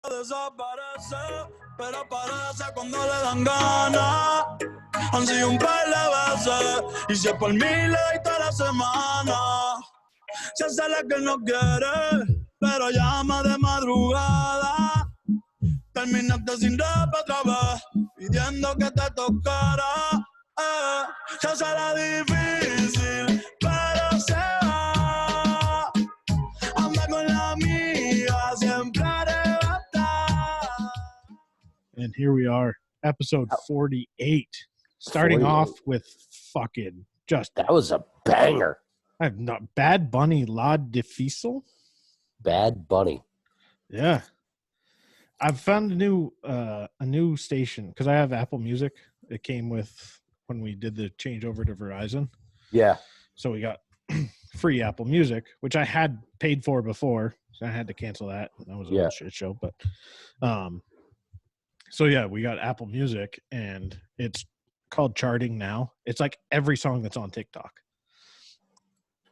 Desaparece, pero aparece cuando le dan ganas. Han sido un par de veces, y si es por mí le doy toda la semana. Se hace la que no quiere, pero llama de madrugada. Terminaste sin rap otra vez, pidiendo que te tocara. Se hace la difícil, pero se va. Anda con la amiga, siempre arrebata. And here we are, episode 48. Starting 48. off with fucking just That was a banger. I'm not Bad Bunny La Difficile. Bad Bunny. Yeah. I've found a new station because I have Apple Music. It came with when we did the changeover to Verizon. Yeah. So we got free Apple Music, which I had paid for before. So I had to cancel that. That was a little shit show. But so yeah, we got Apple Music and it's called Charting Now. It's like every song that's on TikTok.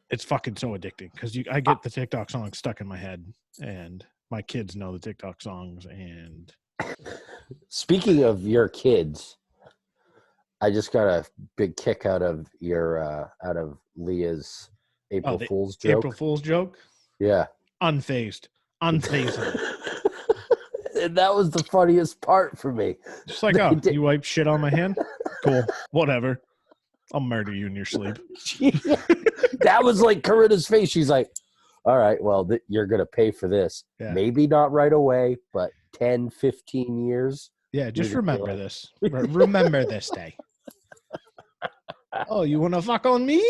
It's fucking so addicting because I get the TikTok songs stuck in my head and my kids know the TikTok songs. And Speaking of your kids, I just got a big kick out of out of Leah's April Fool's joke. April Fool's joke? Yeah. Unfazed. Unfazed. And that was the funniest part for me. Just like, oh, you wipe shit on my hand? Cool. Whatever. I'll murder you in your sleep. That was like Corinna's face. She's like, all right, well, you're going to pay for this. Yeah. Maybe not right away, but 10, 15 years. Yeah, just remember this. Remember this day. Oh, you want to fuck on me?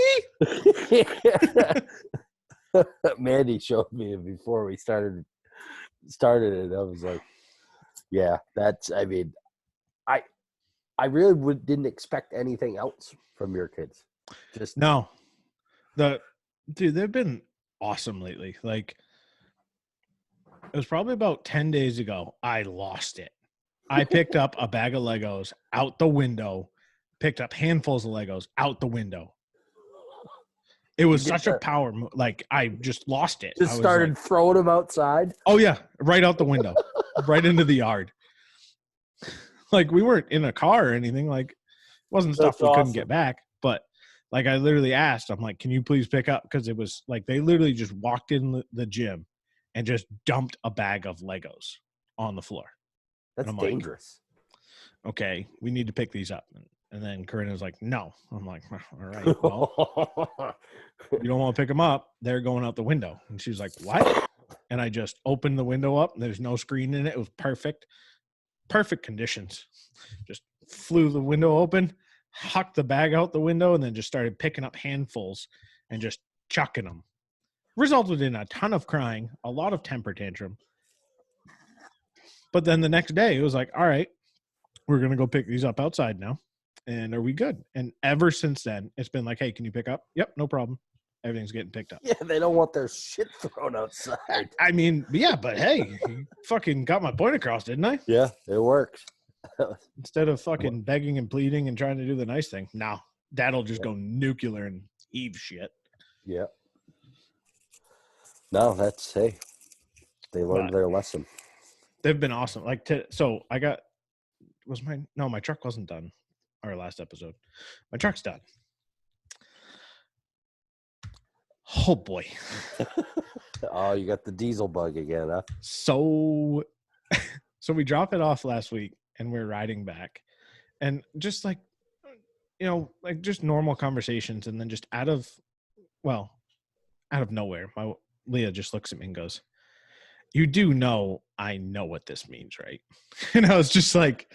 Mandy showed me before we started it. I was like, yeah, that's, I mean, I really didn't expect anything else from your kids. Just no. Dude, they've been awesome lately. Like, it was probably about 10 days ago. I lost it. I picked up a bag of Legos out the window, picked up handfuls of Legos out the window. It was such a power move. Like, I just lost it. Just started throwing them outside? Oh, yeah. Right out the window. Right into the yard. Like, we weren't in a car or anything. Like, it wasn't stuff we couldn't get back. But, like, I literally asked, I'm like, can you please pick up? Because it was, like, they literally just walked in the gym and just dumped a bag of Legos on the floor. That's dangerous. Like, okay, we need to pick these up. And then Corinna was like, no. I'm like, all right, well, you don't want to pick them up. They're going out the window. And she's like, what? And I just opened the window up. There's no screen in it. It was perfect. Perfect conditions. Just flew the window open, hucked the bag out the window, and then just started picking up handfuls and just chucking them. Resulted in a ton of crying, a lot of temper tantrum. But then the next day, it was like, all right, we're going to go pick these up outside now. And are we good? And ever since then, it's been like, hey, can you pick up? Yep, no problem. Everything's getting picked up. Yeah, they don't want their shit thrown outside. I mean, yeah, but hey, you fucking got my point across, didn't I? Yeah, it works. Instead of fucking begging and pleading and trying to do the nice thing. No, dad'll just go nuclear and heave shit. Yeah. No, that's, hey, they learned their lesson. They've been awesome. Like, so I got, my truck wasn't done. Our last episode. My truck's done. Oh boy. Oh, you got the diesel bug again, huh? So we dropped it off last week and we're riding back. And just like, like just normal conversations, and then just out of nowhere, Leah just looks at me and goes, you do know I know what this means, right? And I was just like,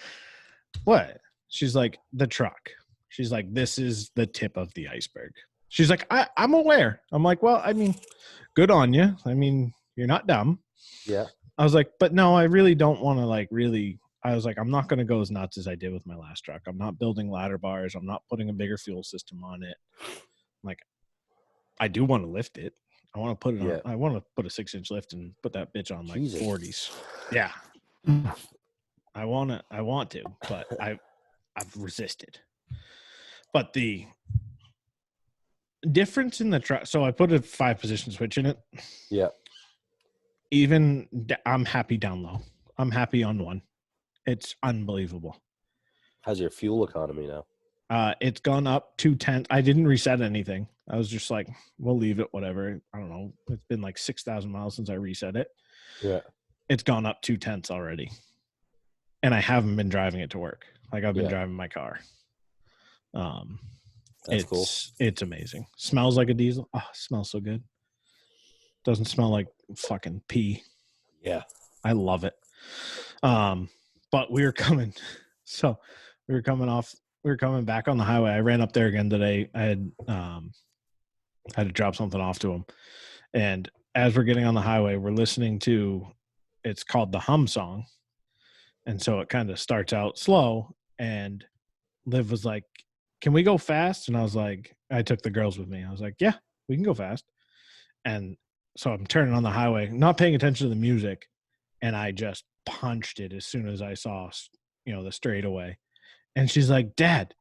what? She's like, the truck. She's like, this is the tip of the iceberg. She's like, I'm aware. I'm like, well, I mean, good on you. I mean, you're not dumb. Yeah. I was like, but no, I really don't want to I was like, I'm not going to go as nuts as I did with my last truck. I'm not building ladder bars. I'm not putting a bigger fuel system on it. Like, I do want to lift it. I want to put it on. I want to put a 6-inch lift and put that bitch on like Jesus. 40s. Yeah. I want to, but I've resisted. But the difference in the truck, so I put a 5-position switch in it. Yeah. Even I'm happy down low. I'm happy on one. It's unbelievable. How's your fuel economy now? It's gone up 2/10. I didn't reset anything. I was just like, we'll leave it, whatever. I don't know. It's been like 6,000 miles since I reset it. Yeah. It's gone up 2/10 already. And I haven't been driving it to work. Like I've been driving my car. That's cool. It's amazing. Smells like a diesel. Oh, smells so good. Doesn't smell like fucking pee. Yeah. I love it. But we were coming. So we were coming back on the highway. I ran up there again today. I had to drop something off to him. And as we're getting on the highway, we're listening to, it's called the Hum song. And so it kind of starts out slow. And Liv was like, can we go fast? And I was like, I took the girls with me. I was like, yeah, we can go fast. And so I'm turning on the highway, not paying attention to the music. And I just punched it as soon as I saw, the straightaway. And she's like, Dad,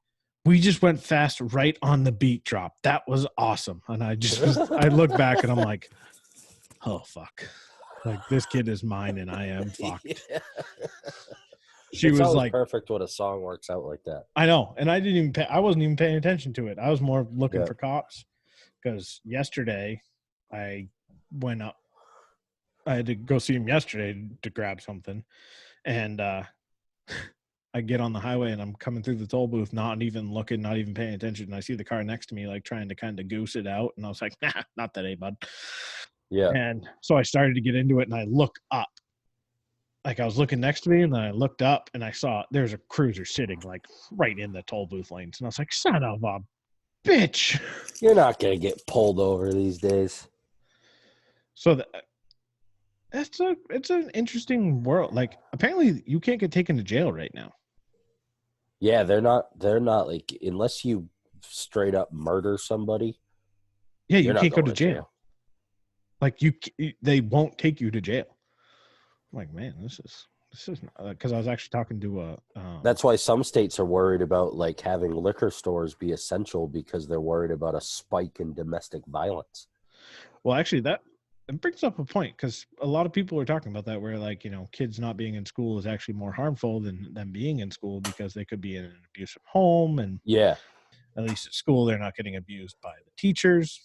we just went fast right on the beat drop. That was awesome. And I look back and I'm like, oh, fuck. Like, this kid is mine and I am fucked. Yeah. She it's was like, perfect when a song works out like that. I know. And I wasn't even paying attention to it. I was more looking for cops because yesterday I went up. I had to go see him yesterday to grab something. And I get on the highway and I'm coming through the toll booth, not even looking, not even paying attention. And I see the car next to me, like trying to kind of goose it out. And I was like, nah, not today, bud. Yeah. And so I started to get into it and I look up. Like I was looking next to me and then I looked up and I saw there's a cruiser sitting like right in the toll booth lanes. And I was like, son of a bitch. You're not going to get pulled over these days. So it's an interesting world. Like apparently you can't get taken to jail right now. Yeah, they're not like, unless you straight up murder somebody. Yeah, you can't go to jail. Like they won't take you to jail. I'm like, man, this is because I was actually talking to that's why some states are worried about like having liquor stores be essential because they're worried about a spike in domestic violence. Well, actually, that brings up a point because a lot of people are talking about that where like, kids not being in school is actually more harmful than them being in school because they could be in an abusive home. And yeah, at least at school, they're not getting abused by the teachers.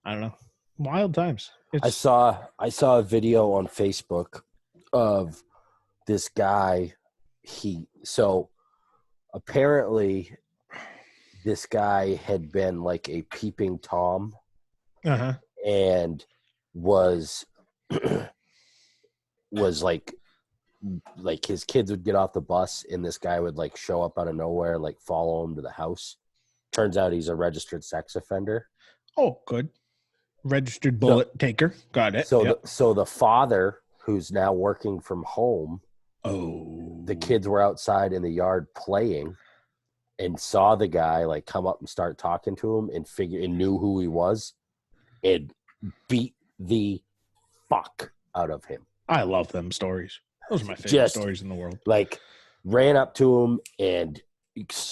I don't know. Wild times. I saw a video on Facebook of this guy. So apparently this guy had been like a peeping Tom and was like his kids would get off the bus and this guy would like show up out of nowhere and like follow him to the house. Turns out he's a registered sex offender. Oh, good. Registered bullet taker. Got it. So the father, who's now working from home, the kids were outside in the yard playing and saw the guy like come up and start talking to him and knew who he was and beat the fuck out of him. I love them stories. Those are my favorite stories in the world. Like ran up to him and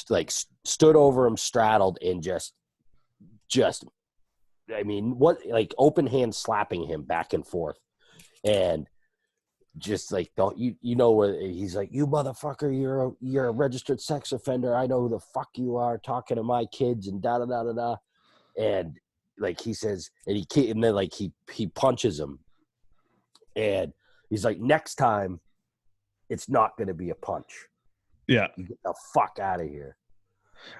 like stood over him, straddled, and just I mean, what, like open hand slapping him back and forth. And just like, where he's like, you motherfucker, you're a registered sex offender. I know who the fuck you are, talking to my kids and da da da da da. And like he says, and then like he punches him. And he's like, next time, it's not going to be a punch. Yeah. You get the fuck out of here.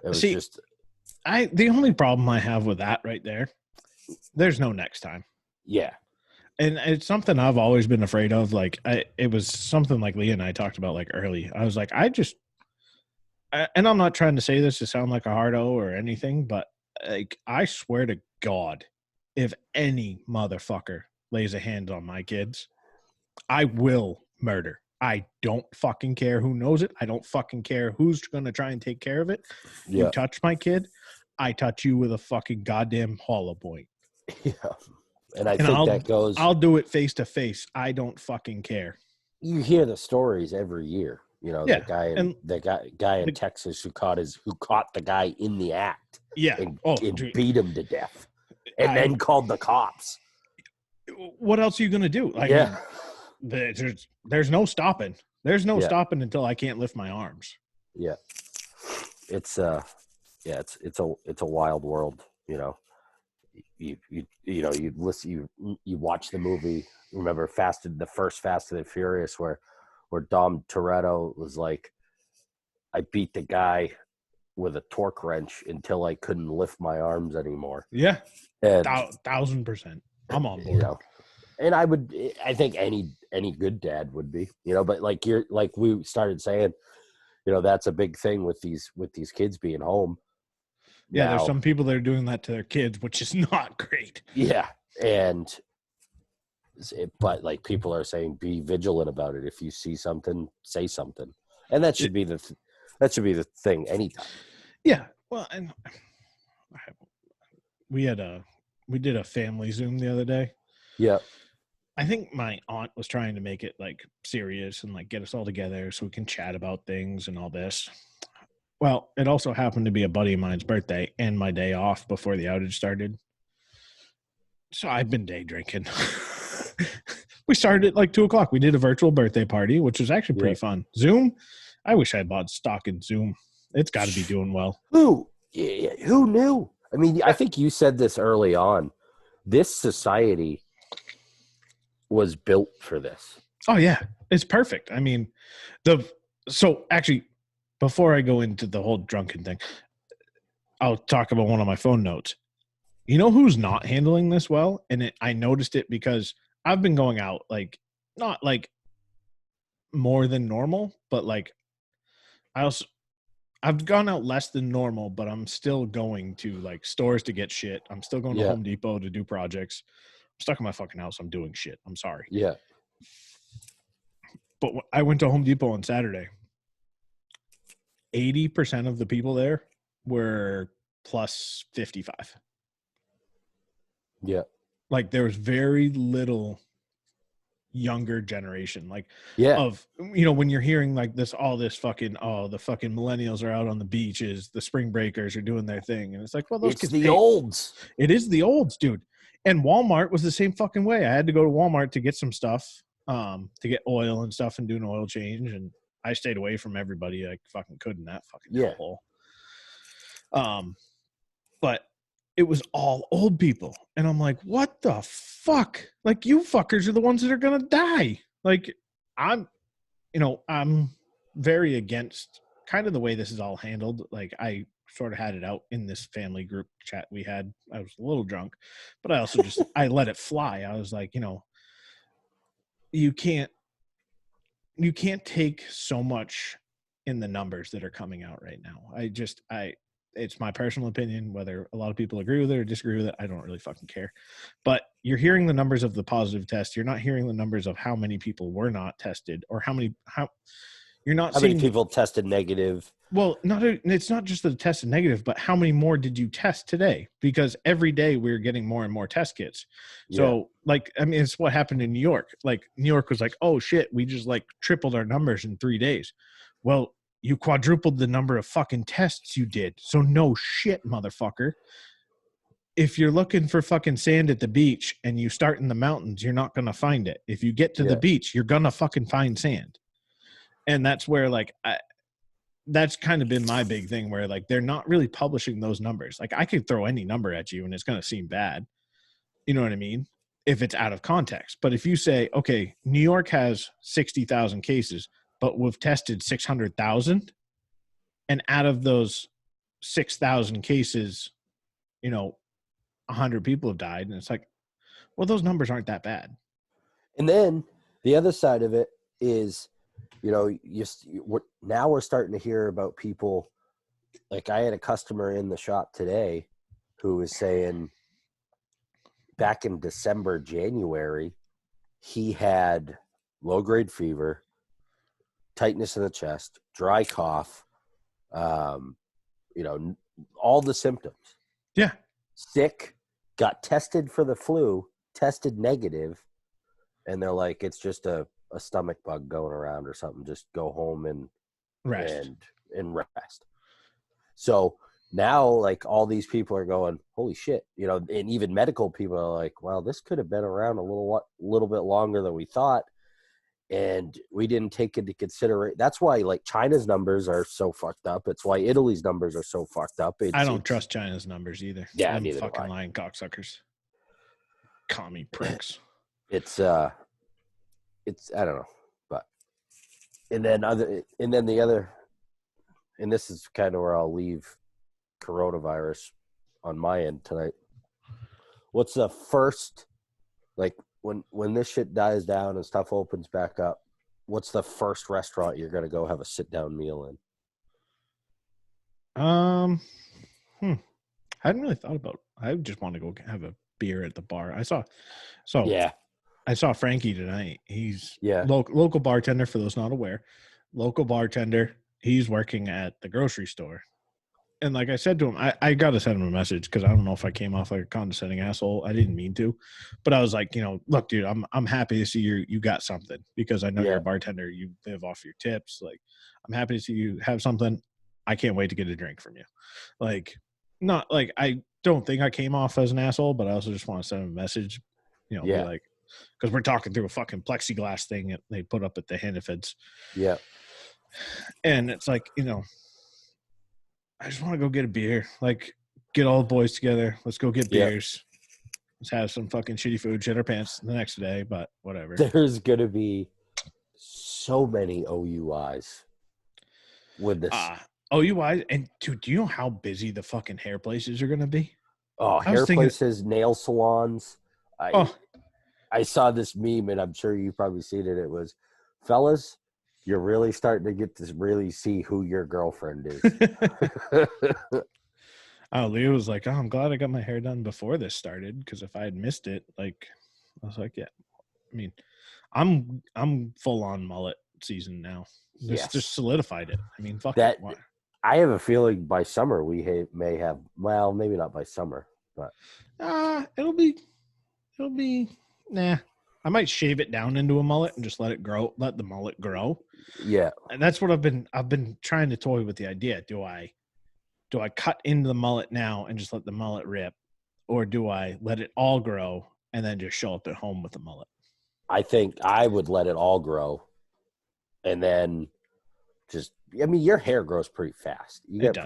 It was the only problem I have with that right there, there's no next time. Yeah. And it's something I've always been afraid of. Like it was something like Leah and I talked about like early. I was like, and I'm not trying to say this to sound like a hardo or anything, but like, I swear to God, if any motherfucker lays a hand on my kids, I will murder. I don't fucking care who knows it. I don't fucking care who's going to try and take care of it. Yeah. You touch my kid, I touch you with a fucking goddamn hollow point. Yeah. And I think that goes... I'll do it face to face. I don't fucking care. You hear the stories every year. The guy in Texas who caught the guy in the act. Yeah. And beat him to death. And then called the cops. What else are you going to do? there's no stopping. There's no Yeah. stopping until I can't lift my arms. Yeah. It's it's a wild world, you know. You know, you watch the movie, remember the first Fast and Furious where Dom Toretto was like, I beat the guy with a torque wrench until I couldn't lift my arms anymore. Yeah. And 1,000%. I'm on board. you know, and I think any good dad would be, you know, but like we started saying, you know, that's a big thing with these kids being home. Yeah, Now, there's some people that are doing that to their kids, which is not great. yeah, but like people are saying, be vigilant about it. If you see something, say something, and that should be the thing anytime. Yeah, well, and we did a family Zoom the other day. Yeah, I think my aunt was trying to make it like serious and like get us all together so we can chat about things and all this. Well, it also happened to be a buddy of mine's birthday and my day off before the outage started. So I've been day drinking. We started at like 2:00. We did a virtual birthday party, which was actually pretty fun. Zoom, I wish I bought stock in Zoom. It's got to be doing well. Who knew? I mean, I think you said this early on. This society was built for this. Oh yeah, it's perfect. I mean, so actually, before I go into the whole drunken thing, I'll talk about one of my phone notes. You know who's not handling this well? And I noticed it because I've been going out, like, not like more than normal, but like I've gone out less than normal, but I'm still going to like stores to get shit. I'm still going to Home Depot to do projects. I'm stuck in my fucking house. I'm doing shit. I'm sorry. Yeah. But I went to Home Depot on Saturday. 80% of the people there were plus 55. Yeah. Like there was very little younger generation, like of, you know, when you're hearing like all this fucking, the fucking millennials are out on the beaches, the spring breakers are doing their thing. And it's like, well, those it's kids the olds. It is the olds, dude. And Walmart was the same fucking way. I had to go to Walmart to get some stuff, to get oil and stuff and do an oil change. And I stayed away from everybody I fucking could in that fucking hellhole. But it was all old people. And I'm like, what the fuck? Like, you fuckers are the ones that are going to die. Like, I'm very against kind of the way this is all handled. Like, I sort of had it out in this family group chat we had. I was a little drunk, but I also just, I let it fly. I was like, you know, you can't take so much in the numbers that are coming out right now. It's my personal opinion, whether a lot of people agree with it or disagree with it, I don't really fucking care. But you're hearing the numbers of the positive test. You're not hearing the numbers of how many people were not tested or how many people tested negative. Well, it's not just the tested negative, but how many more did you test today? Because every day we're getting more and more test kits. So like, I mean, it's what happened in New York. Like New York was like, oh shit, we just like tripled our numbers in 3 days. Well, you quadrupled the number of fucking tests you did. So no shit, motherfucker. If you're looking for fucking sand at the beach and you start in the mountains, you're not going to find it. If you get to the beach, you're going to fucking find sand. And that's where like, that's kind of been my big thing where like, they're not really publishing those numbers. Like I could throw any number at you and it's going to seem bad. You know what I mean? If it's out of context. But if you say, okay, New York has 60,000 cases, but we've tested 600,000, and out of those 6,000 cases, you know, 100 people have died, and it's like, well, those numbers aren't that bad. And then the other side of it is, you know, now we're starting to hear about people. Like I had a customer in the shop today who was saying back in December, January, he had low-grade fever, tightness in the chest, dry cough, you know, all the symptoms. Yeah. Sick, got tested for the flu, tested negative, and they're like, it's just a stomach bug going around or something. Just go home and rest. And rest. So now, like, all these people are going, holy shit, you know, and even medical people are like, well, this could have been around a little bit longer than we thought. and we didn't take into consideration. That's why like China's numbers are so fucked up. It's why Italy's numbers are so fucked up. I don't trust China's numbers either. Yeah, Them neither do fucking I. lying cocksuckers, commie pricks. It's I don't know, but and then the other, and this is kind of where I'll leave coronavirus on my end tonight. What's the first, like when this shit dies down and stuff opens back up, what's the first restaurant you're gonna go have a sit down meal in? I hadn't really thought about. I just want to go have a beer at the bar. I saw Frankie tonight. He's local bartender. For those not aware, local bartender. He's working at the grocery store. And like I said to him, I got to send him a message because I don't know if I came off like a condescending asshole. I didn't mean to, but I was like, look, dude, I'm happy to see you got something because I know you're a bartender. You live off your tips. Like, I'm happy to see you have something. I can't wait to get a drink from you. Like, not like I don't think I came off as an asshole, but I also just want to send him a message, be like, because we're talking through a fucking plexiglass thing that they put up at the Hannaford's. Yeah. And it's like, I just want to go get a beer. Like, get all the boys together. Let's go get beers. Let's have some fucking shitty food, shit our pants the next day, but whatever. There's going to be so many OUIs with this. OUIs? And, dude, do you know how busy the fucking hair places are going to be? Oh, hair places, nail salons. I saw this meme, and I'm sure you've probably seen it. It was, fellas, you're really starting to get to really see who your girlfriend is. Leo was like, I'm glad I got my hair done before this started, because if I had missed it, like, I was like, yeah. I mean, I'm full on mullet season now. Just solidified it. I mean, fuck it. Why? I have a feeling by summer we may have, well, maybe not by summer, but it'll be nah. I might shave it down into a mullet and just let the mullet grow. Yeah. And that's what I've been trying to toy with the idea. Do I cut into the mullet now and just let the mullet rip, or do I let it all grow and then just show up at home with the mullet? I think I would let it all grow and then your hair grows pretty fast. You got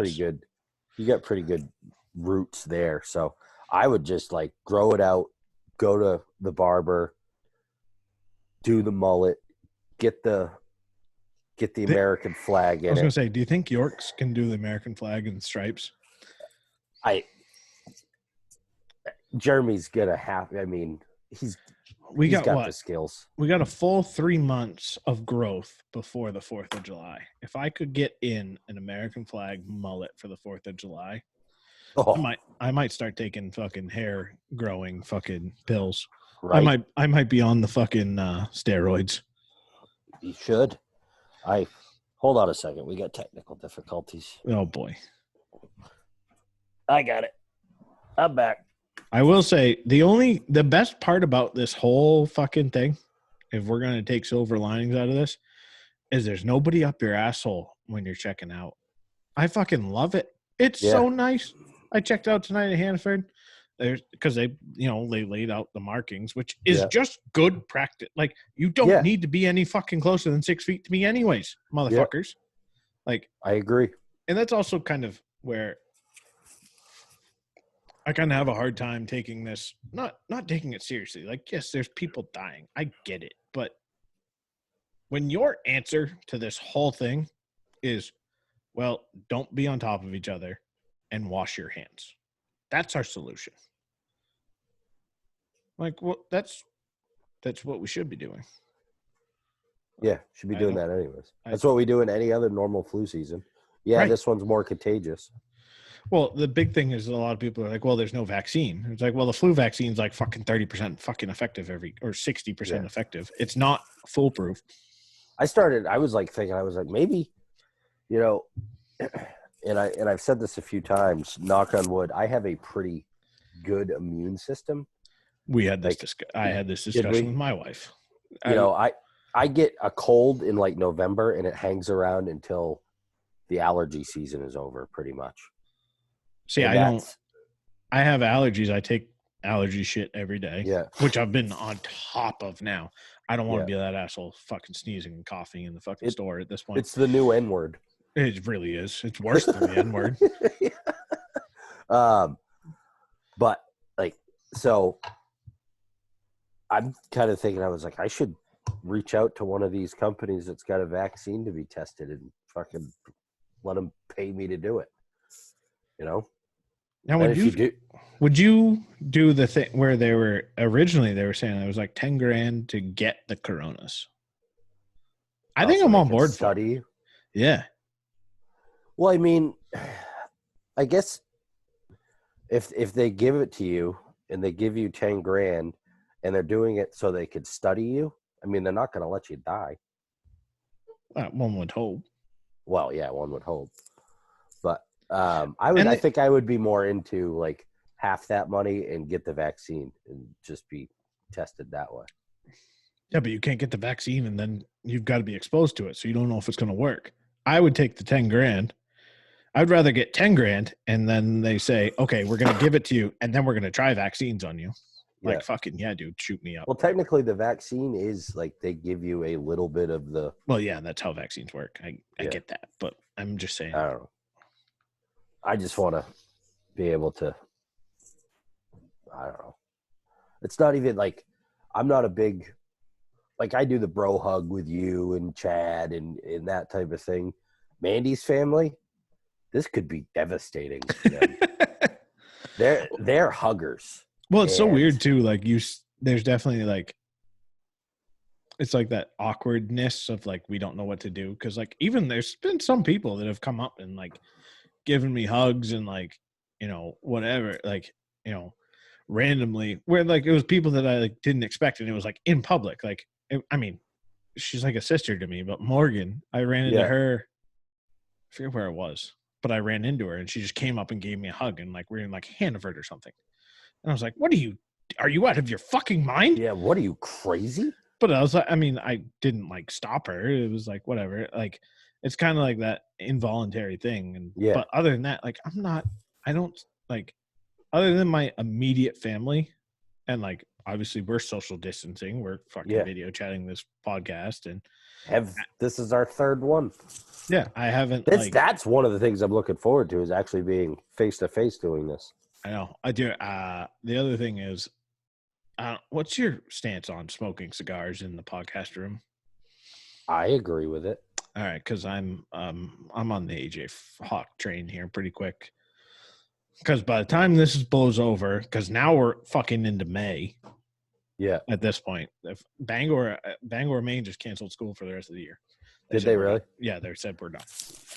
pretty good roots there. So I would just like grow it out, go to the barber, do the mullet, get the American flag in it. I was going to say, do you think Yorks can do the American flag and stripes? Jeremy's going to have, he's got the skills. We got a full 3 months of growth before the 4th of July. If I could get in an American flag mullet for the 4th of July, I might start taking fucking hair growing fucking pills. Right. I might be on the fucking steroids. You should. Hold on a second. We got technical difficulties. Oh boy. I got it. I'm back. I will say the best part about this whole fucking thing, if we're going to take silver linings out of this, is there's nobody up your asshole when you're checking out. I fucking love it. It's so nice. I checked out tonight at Hannaford. Because they laid out the markings, which is just good practice. Like, you don't need to be any fucking closer than 6 feet to me anyways, motherfuckers. Yeah. Like, I agree. And that's also kind of where I kind of have a hard time taking this, not taking it seriously. Like, yes, there's people dying. I get it. But when your answer to this whole thing is, well, don't be on top of each other and wash your hands. That's our solution. Like, well, that's what we should be doing. Yeah, should be doing that anyways. That's what we do in any other normal flu season. Yeah, right. This one's more contagious. Well, the big thing is a lot of people are like, well, there's no vaccine. It's like, well, the flu vaccine's like fucking 30% fucking effective or 60% effective. It's not foolproof. I was like maybe, and I've said this a few times, knock on wood, I have a pretty good immune system. We had this I had this discussion with my wife. I get a cold in like November and it hangs around until the allergy season is over pretty much. See, I have allergies. I take allergy shit every day, which I've been on top of now. I don't want Yeah. to be that asshole fucking sneezing and coughing in the fucking store at this point. It's the new N word. It really is. It's worse than the N word. But like, so I'm kind of thinking, I was like, I should reach out to one of these companies that's got a vaccine to be tested and fucking let them pay me to do it. You know? Now, would you do the thing where they were saying it was like 10 grand to get the coronas? I think I'm on board for it. Yeah. Well, I mean, I guess if they give it to you and they give you 10 grand and they're doing it so they could study you, I mean, they're not going to let you die. One would hope. Well, yeah, one would hope. But I think I would be more into like half that money and get the vaccine and just be tested that way. Yeah, but you can't get the vaccine and then you've got to be exposed to it. So you don't know if it's going to work. I would take the 10 grand. I'd rather get 10 grand and then they say, okay, we're going to give it to you. And then we're going to try vaccines on you. Like, fucking, yeah, dude, shoot me up. Well, technically the vaccine is like, they give you a little bit of the. Well, yeah, that's how vaccines work. I get that, but I'm just saying. I don't know. I just want to be able to, I don't know. It's not even like, I'm not a big, like I do the bro hug with you and Chad and that type of thing. Mandy's family, this could be devastating to them. They're huggers. Well, it's so weird too. Like there's definitely like, it's like that awkwardness of like, we don't know what to do. Cause like, even there's been some people that have come up and like given me hugs and like, you know, whatever, like, you know, randomly where like, it was people that I like didn't expect. And it was like in public. Like, I mean, she's like a sister to me, but Morgan, I ran into her, I forget where it was, but I ran into her and she just came up and gave me a hug and like, we're in like Hannaford or something. And I was like, are you out of your fucking mind? Yeah. What are you, crazy? But I was like, I mean, I didn't like stop her. It was like, whatever. Like, it's kind of like that involuntary thing. And but other than that, like, I don't like, other than my immediate family and like, obviously we're social distancing. We're fucking video chatting this podcast and this is our third one. Yeah. I haven't. That's one of the things I'm looking forward to is actually being face to face doing this. I know I do. The other thing is, what's your stance on smoking cigars in the podcast room? I agree with it. All right. Cause I'm on the AJ Hawk train here pretty quick. Because by the time this blows over, because now we're fucking into May. Yeah. At this point, if Bangor, Maine just canceled school for the rest of the year. Did they really? Yeah, they said we're done.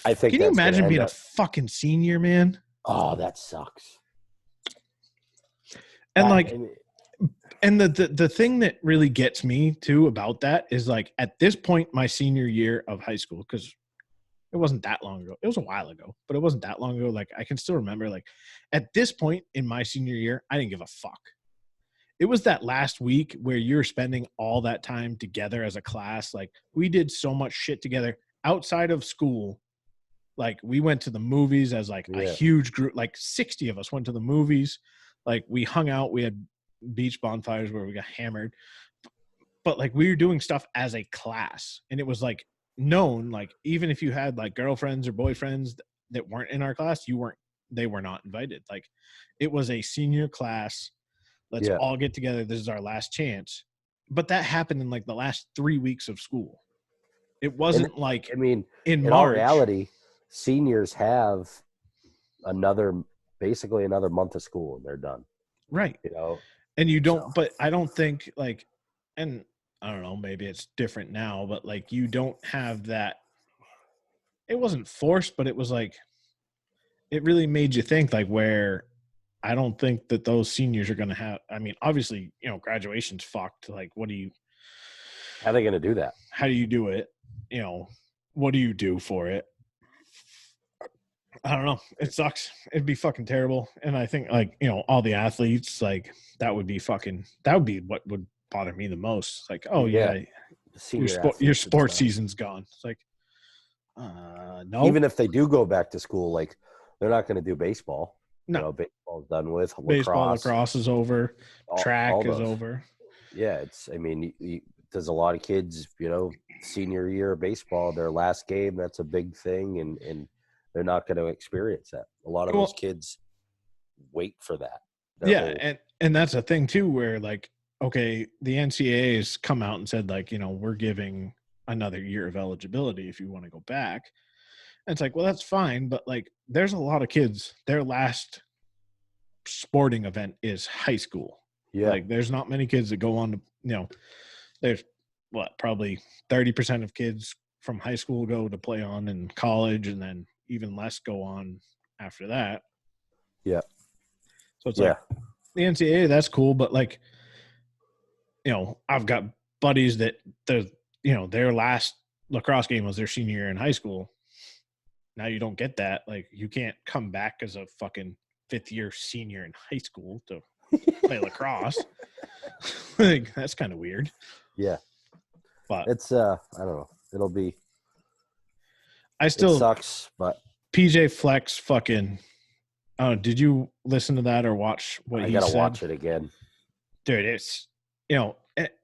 I think. Can you imagine being a fucking senior, man? Oh, that sucks. And and the thing that really gets me too about that is like at this point, my senior year of high school, because it wasn't that long ago. It was a while ago, but it wasn't that long ago. Like I can still remember, like at this point in my senior year, I didn't give a fuck. It was that last week where you're spending all that time together as a class. Like we did so much shit together outside of school. Like we went to the movies as like a huge group, like 60 of us went to the movies. Like we hung out, we had beach bonfires where we got hammered, but like we were doing stuff as a class and it was like known, like even if you had like girlfriends or boyfriends that weren't in our class, they were not invited. Like it was a senior class. Let's all get together. This is our last chance. But that happened in like the last 3 weeks of school. It wasn't like, I mean, in all reality, seniors have basically another month of school and they're done. Right. You know, and you don't, but I don't think like, and I don't know, maybe it's different now, but like you don't have that. It wasn't forced, but it was like, it really made you think like where I don't think that those seniors are going to have, I mean, obviously, you know, graduation's fucked. Like, how are they going to do that? How do you do it? You know, what do you do for it? I don't know. It sucks. It'd be fucking terrible. And I think like, you know, all the athletes, like that would be what would bother me the most. Like, oh yeah, your sports season's gone. It's like, no. Even if they do go back to school, like they're not going to do baseball. No, you know, baseball's done with. Lacrosse is over. Track is over. Yeah, I mean, there's a lot of kids, senior year of baseball, their last game, that's a big thing, and they're not going to experience that. A lot of those kids wait for that. And that's a thing too, where like, okay, the NCAA has come out and said like, we're giving another year of eligibility if you want to go back. And it's like, well, that's fine, but like, there's a lot of kids, their last sporting event is high school. Yeah. Like, there's not many kids that go on to, there's probably 30% of kids from high school go to play on in college, and then even less go on after that. Yeah. So it's like the NCAA, that's cool, but like, I've got buddies that their last lacrosse game was their senior year in high school. Now you don't get that. Like, you can't come back as a fucking fifth year senior in high school to play lacrosse. Like, that's kind of weird. Yeah. But it's I don't know. It'll be. It sucks, but PJ Flex fucking. Oh, did you listen to that or watch what he said? I gotta watch it again, dude. It's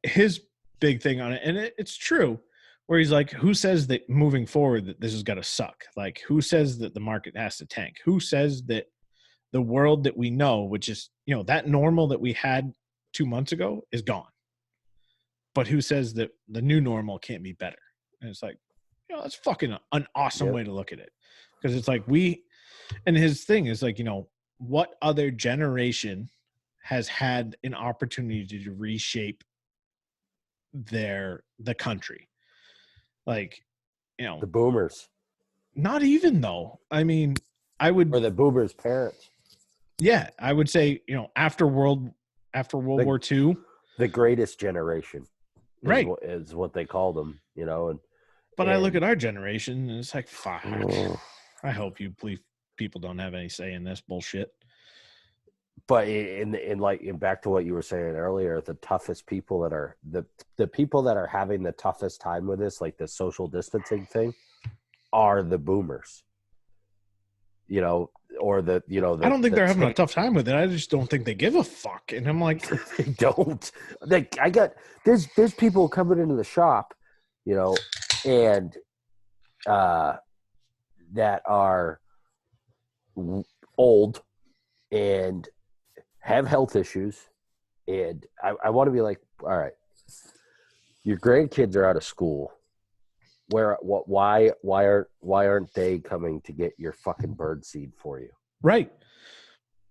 his big thing on it, and it's true. Where he's like, who says that moving forward that this is gonna suck? Like, who says that the market has to tank? Who says that the world that we know, which is that normal that we had 2 months ago, is gone? But who says that the new normal can't be better? And it's like, that's fucking an awesome way to look at it. Because it's like and his thing is like, what other generation has had an opportunity to reshape the country? Like, the boomers. Not even though. I mean, I would. Or the boomers' parents. Yeah, I would say, after World War II. The greatest generation. Right. Is what they called them, But I look at our generation and it's like, fuck. I hope people don't have any say in this bullshit. But in back to what you were saying earlier, the toughest people that are the people that are having the toughest time with this, like the social distancing thing, are the boomers. Or I don't think they're having a tough time with it. I just don't think they give a fuck. And I'm like, they don't. Like, there's people coming into the shop, and that are old and have health issues, and I want to be like, all right, your grandkids are out of school. Why aren't they coming to get your fucking bird seed for you? Right.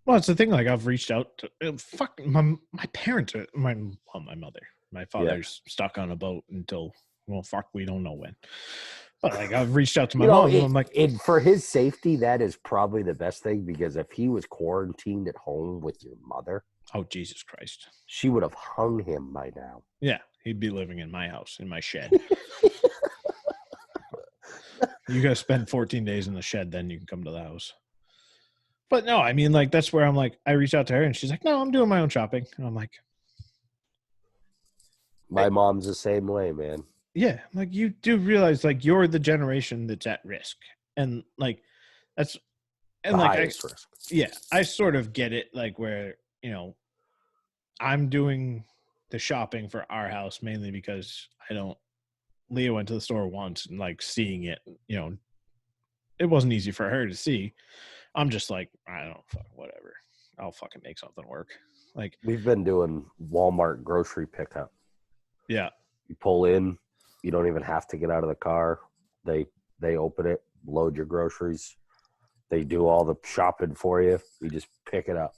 Well, it's the thing. Like, I've reached out to my parents, my mother, my father's stuck on a boat until, we don't know when. But like, I've reached out to my mom, and I'm like, and for his safety, that is probably the best thing, because if he was quarantined at home with your mother, oh Jesus Christ, she would have hung him by now. Yeah, he'd be living in my house, in my shed. You gotta spend 14 days in the shed, then you can come to the house. But no, I mean, like, that's where I'm like, I reached out to her and she's like, no, I'm doing my own shopping. And I'm like, my mom's the same way, man. Yeah. Like, you do realize, like, you're the generation that's at risk. And like, that's, and the like, highest risk. Yeah, I sort of get it. Like, where, I'm doing the shopping for our house mainly because Leah went to the store once and like seeing it, it wasn't easy for her to see. I'm just like, I don't fuck whatever. I'll fucking make something work. Like, we've been doing Walmart grocery pickup. Yeah. You pull in, you don't even have to get out of the car. They open it, load your groceries. They do all the shopping for you. You just pick it up.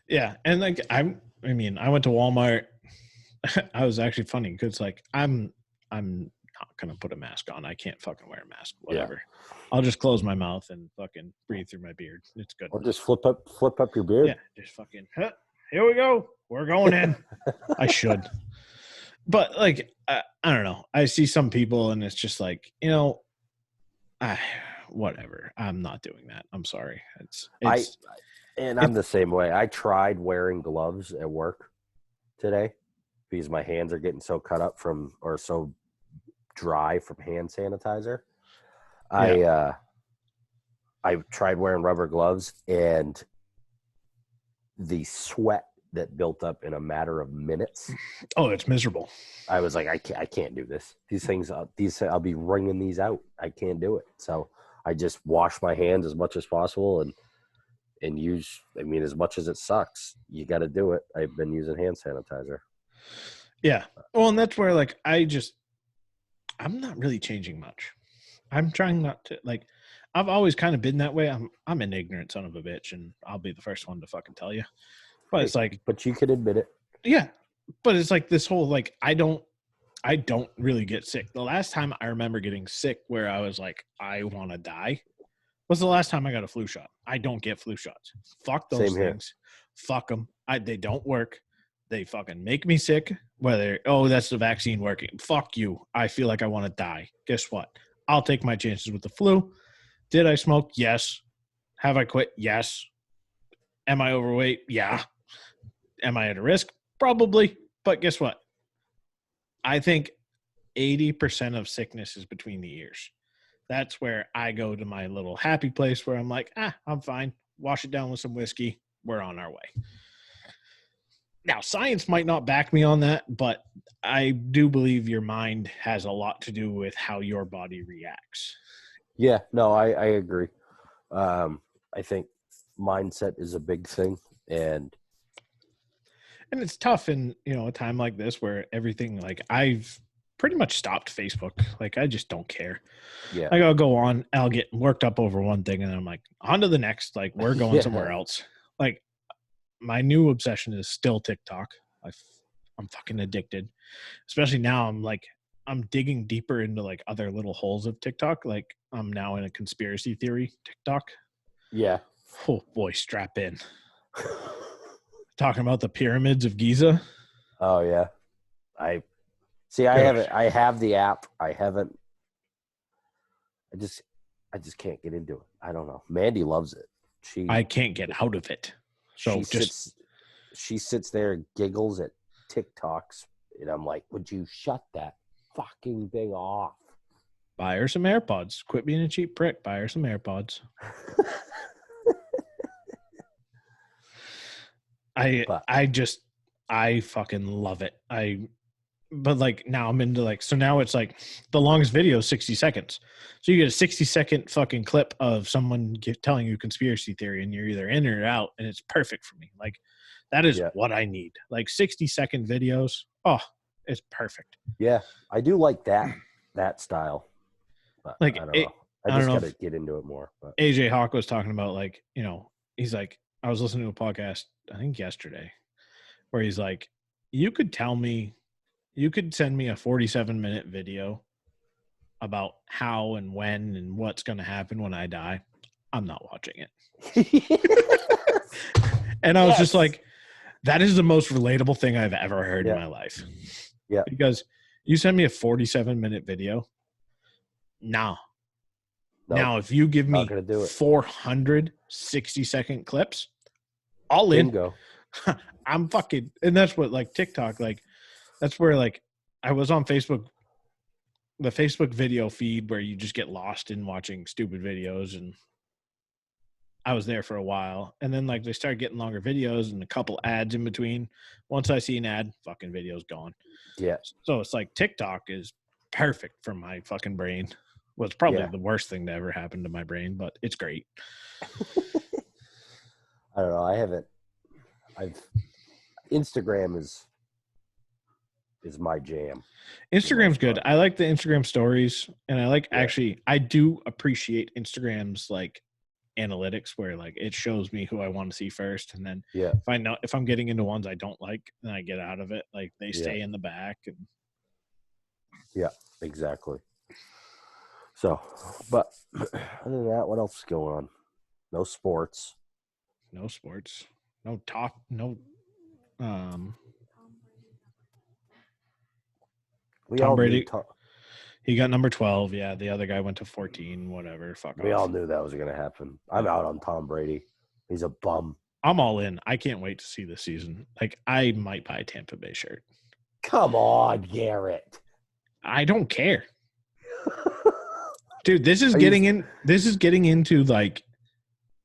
Yeah. And like, I went to Walmart. I was actually funny because like, I'm not going to put a mask on. I can't fucking wear a mask, whatever. Yeah. I'll just close my mouth and fucking breathe through my beard. It's good. Or just flip up your beard. Yeah. Just fucking, here we go. We're going in. I should. But like, I don't know. I see some people and it's just like, whatever. I'm not doing that. I'm sorry. I'm the same way. I tried wearing gloves at work today because my hands are getting so cut up or so dry from hand sanitizer. Yeah. I tried wearing rubber gloves, and the sweat that built up in a matter of minutes. Oh, it's miserable. I was like, I can't do this. These things, I'll be wringing these out. I can't do it. So I just wash my hands as much as possible and use, I mean, as much as it sucks, you got to do it. I've been using hand sanitizer. Yeah. Well, and that's where, like, I'm not really changing much. I'm trying not to, like, I've always kind of been that way. I'm an ignorant son of a bitch, and I'll be the first one to fucking tell you. But it's like, but you can admit it. Yeah. But it's like this whole, like, I don't really get sick. The last time I remember getting sick where I was like, I want to die was the last time I got a flu shot. I don't get flu shots. Fuck those things. Fuck them. They don't work. They fucking make me sick. Whether, that's the vaccine working. Fuck you. I feel like I want to die. Guess what? I'll take my chances with the flu. Did I smoke? Yes. Have I quit? Yes. Am I overweight? Yeah. Am I at a risk? Probably. But guess what? I think 80% of sickness is between the ears. That's where I go to my little happy place where I'm like, I'm fine. Wash it down with some whiskey. We're on our way. Now, science might not back me on that, but I do believe your mind has a lot to do with how your body reacts. Yeah, no, I agree. I think mindset is a big thing. And it's tough in, a time like this where everything, like, I've pretty much stopped Facebook. Like, I just don't care. Yeah. Like, I'll go on, I'll get worked up over one thing, and then I'm like, on to the next. Like, we're going somewhere else. Like, my new obsession is still TikTok. I'm fucking addicted. Especially now, I'm digging deeper into, like, other little holes of TikTok. Like, I'm now in a conspiracy theory TikTok. Yeah. Oh, boy, strap in. Talking about the pyramids of Giza. Oh yeah, I have the app. I haven't. I just can't get into it. I don't know. Mandy loves it. I can't get out of it. So she sits there and giggles at TikToks, and I'm like, would you shut that fucking thing off? Buy her some AirPods. Quit being a cheap prick. Buy her some AirPods. I fucking love it. But like now I'm into like, so now it's like the longest video is 60 seconds. So you get a 60-second fucking clip of someone telling you conspiracy theory and you're either in or out, and it's perfect for me. Like that is what I need. Like 60-second videos. Oh, it's perfect. Yeah. I do like that style. But like I don't know. I just got to get into it more. But. AJ Hawk was talking about like, he's like, I was listening to a podcast, I think yesterday, where he's like, you could send me a 47-minute video about how and when and what's going to happen when I die. I'm not watching it. And I was just like, that is the most relatable thing I've ever heard in my life. Yeah. Because you send me a 47-minute video. Now, if you give me 400 60-second clips, all in. Bingo. I'm fucking, and that's what like TikTok, like that's where like I was on Facebook, the Facebook video feed where you just get lost in watching stupid videos, and I was there for a while, and then like they started getting longer videos and a couple ads in between. Once I see an ad, fucking video's gone. Yeah. So it's like TikTok is perfect for my fucking brain. Well, it's probably the worst thing to ever happen to my brain, but it's great. I don't know. Instagram is my jam. Instagram's good. I like the Instagram stories, and I like I do appreciate Instagram's like analytics where like it shows me who I want to see first, and then if I'm getting into ones I don't like, then I get out of it. Like they stay in the back. And yeah, exactly. So, but other than that, what else is going on? No sports. No sports. No talk. No. Tom Brady. He got number 12. Yeah, the other guy went to 14. Whatever. Fuck off. We all knew that was going to happen. I'm out on Tom Brady. He's a bum. I'm all in. I can't wait to see this season. Like, I might buy a Tampa Bay shirt. Come on, Garrett. I don't care. Dude, this is getting into like,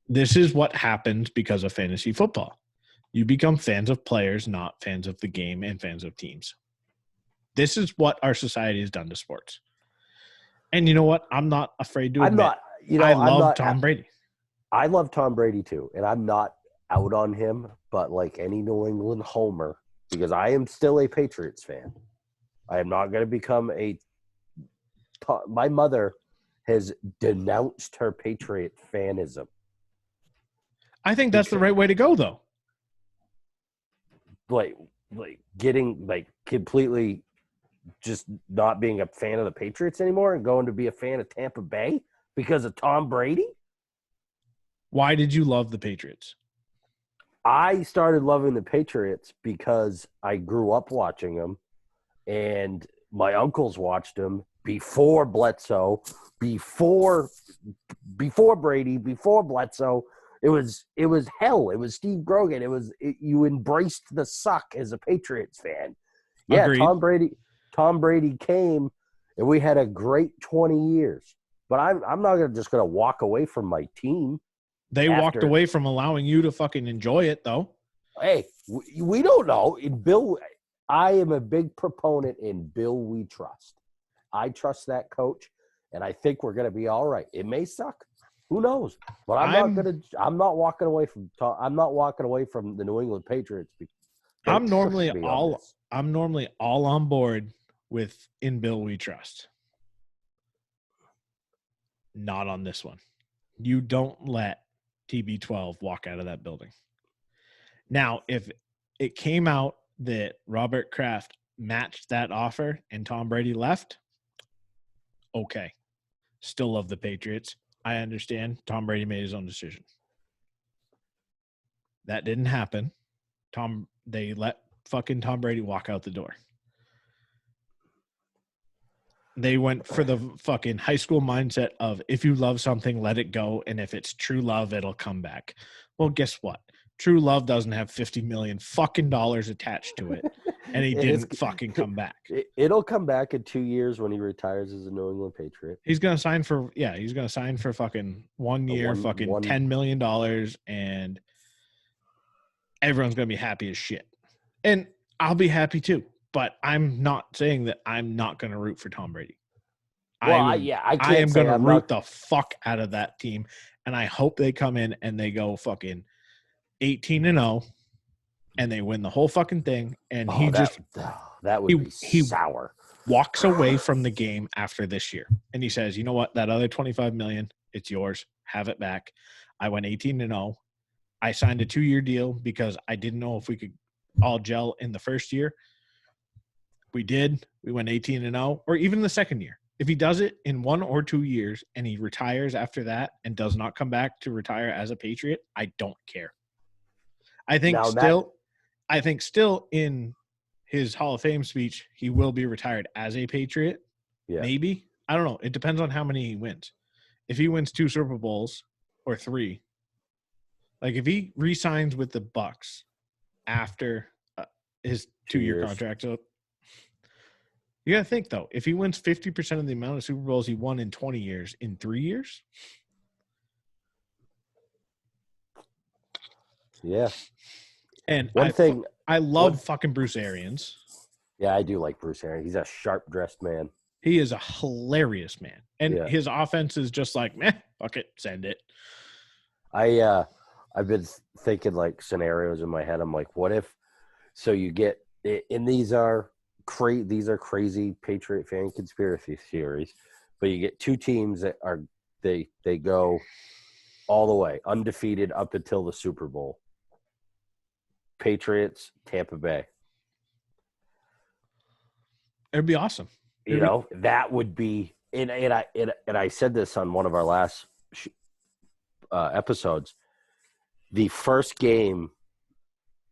this is what happens because of fantasy football. You become fans of players, not fans of the game and fans of teams. This is what our society has done to sports. And you know what? I'm not afraid to admit I love Tom Brady. I love Tom Brady too, and I'm not out on him, but like any New England homer, because I am still a Patriots fan. I am not going to become my mother has denounced her Patriot fanism. I think that's the right way to go, though. Like getting completely just not being a fan of the Patriots anymore and going to be a fan of Tampa Bay because of Tom Brady? Why did you love the Patriots? I started loving the Patriots because I grew up watching them, and my uncles watched them before Bledsoe, before Brady, before Bledsoe. It was hell. It was Steve Grogan. You embraced the suck as a Patriots fan. Yeah, agreed. Tom Brady came, and we had a great 20 years. But I'm not just going to walk away from my team. They walked away from allowing you to fucking enjoy it, though. Hey, we don't know. I am a big proponent in Bill we trust. I trust that coach, and I think we're going to be all right. It may suck. Who knows? But I'm not walking away from the New England Patriots. I'm normally all on board with in Bill we trust. Not on this one. You don't let TB12 walk out of that building. Now, if it came out that Robert Kraft matched that offer and Tom Brady left, okay. Still love the Patriots. I understand Tom Brady made his own decision. That didn't happen. They let fucking Tom Brady walk out the door. They went for the fucking high school mindset of if you love something, let it go. And if it's true love, it'll come back. Well, guess what? True love doesn't have $50 million fucking dollars attached to it. And he didn't fucking come back. It'll come back in 2 years when he retires as a New England Patriot. He's going to sign for fucking 1 year, $10 million. And everyone's going to be happy as shit. And I'll be happy too. But I'm not saying that I'm not going to root for Tom Brady. I am going to root the fuck out of that team, and I hope they come in and they go fucking 18-0, and they win the whole fucking thing. And that would be sour. Walks away from the game after this year, and he says, "You know what? That other $25 million, it's yours. Have it back. I went 18-0. I signed a 2-year deal because I didn't know if we could all gel in the first year." We did. We went 18-0, or even the second year. If he does it in 1 or 2 years and he retires after that and does not come back to retire as a Patriot, I don't care. I think still in his Hall of Fame speech, he will be retired as a Patriot. Yeah. Maybe. I don't know. It depends on how many he wins. If he wins 2 Super Bowls or 3, like if he re-signs with the Bucks after his 2-year contract's up, you got to think, though, if he wins 50% of the amount of Super Bowls he won in 20 years, in 3 years? Yeah. And I love fucking Bruce Arians. Yeah, I do like Bruce Arians. He's a sharp-dressed man. He is a hilarious man. And his offense is just like, meh, fuck it, send it. I've been thinking, like, scenarios in my head. I'm like, what if – so you get – and these are crazy Patriot fan conspiracy theories, but you get 2 teams that are they go all the way undefeated up until the Super Bowl. Patriots, Tampa Bay. It'd be awesome. That would be and I said this on one of our last episodes. The first game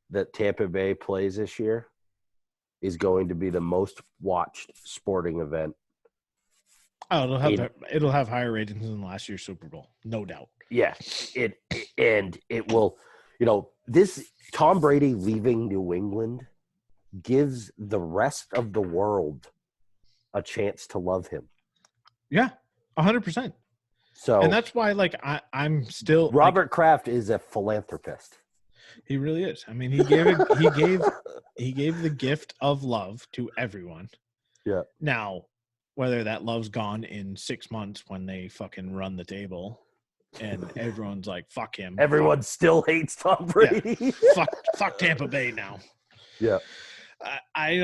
that Tampa Bay plays this year is going to be the most watched sporting event. Oh, it'll have higher ratings than last year's Super Bowl, no doubt. Yeah, it will. This Tom Brady leaving New England gives the rest of the world a chance to love him. Yeah, 100%. So, and that's why, like, I'm still Robert Kraft is a philanthropist. He really is. I mean, he gave the gift of love to everyone. Yeah. Now, whether that love's gone in 6 months when they fucking run the table and everyone's like, fuck him. Everyone still hates Tom Brady. Yeah. Fuck Tampa Bay now. Yeah. I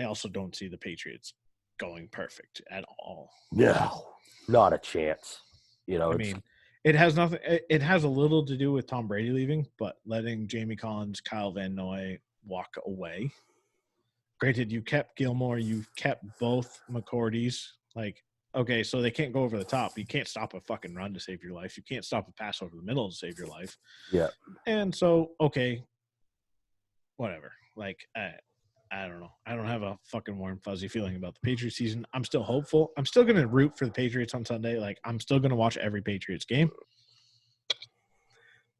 also don't see the Patriots going perfect at all. No, not a chance. You know, I mean, it has nothing. It has a little to do with Tom Brady leaving, but letting Jamie Collins, Kyle Van Noy walk away. Granted, you kept Gilmore, you kept both McCourties. Like, okay, so they can't go over the top. You can't stop a fucking run to save your life. You can't stop a pass over the middle to save your life. Yeah. And so, okay, whatever. Like, I don't know. I don't have a fucking warm, fuzzy feeling about the Patriots season. I'm still hopeful. I'm still going to root for the Patriots on Sunday. Like, I'm still going to watch every Patriots game.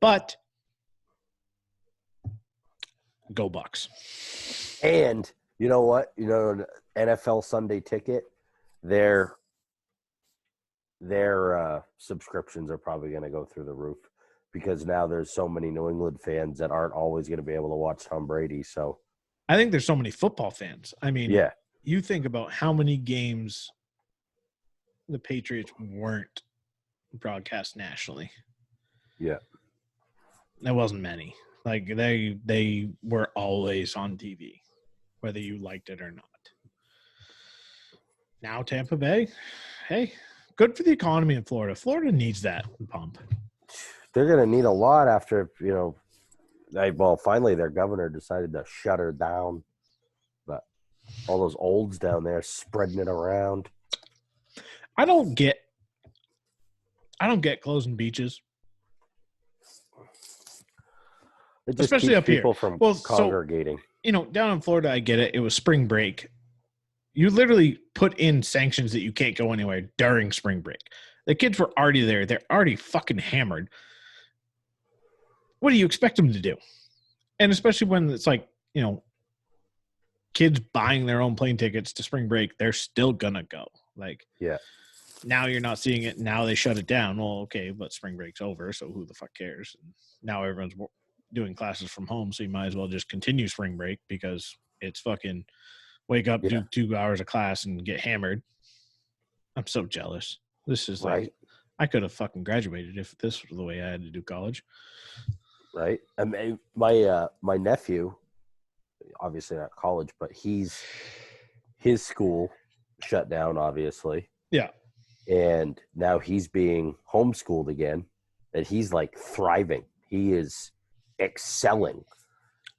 But go Bucks. And you know what? You know, NFL Sunday Ticket, their subscriptions are probably going to go through the roof because now there's so many New England fans that aren't always going to be able to watch Tom Brady. So I think there's so many football fans. I mean, yeah, you think about how many games the Patriots weren't broadcast nationally. Yeah. There wasn't many. Like they were always on TV, whether you liked it or not. Now Tampa Bay, hey, good for the economy in Florida. Florida needs that pump. They're going to need a lot after, you know, finally their governor decided to shut her down. But all those olds down there spreading it around. I don't get closing beaches. It just Especially keeps up here. people from Well, congregating. So, you know, down in Florida, I get it. It was spring break. You literally put in sanctions that you can't go anywhere during spring break. The kids were already there. They're already fucking hammered. What do you expect them to do? And especially when it's like, you know, kids buying their own plane tickets to spring break, they're still gonna go. Like, yeah. Now you're not seeing it. Now they shut it down. Well, okay, but spring break's over, so who the fuck cares? And now everyone's doing classes from home, so you might as well just continue spring break because it's fucking wake up, do 2 hours of class, and get hammered. I'm so jealous. This is right. Like, I could have fucking graduated if this was the way I had to do college. Right. I mean, my nephew, obviously not college, but his school shut down, obviously. Yeah. And now he's being homeschooled again, and he's like thriving. He is excelling.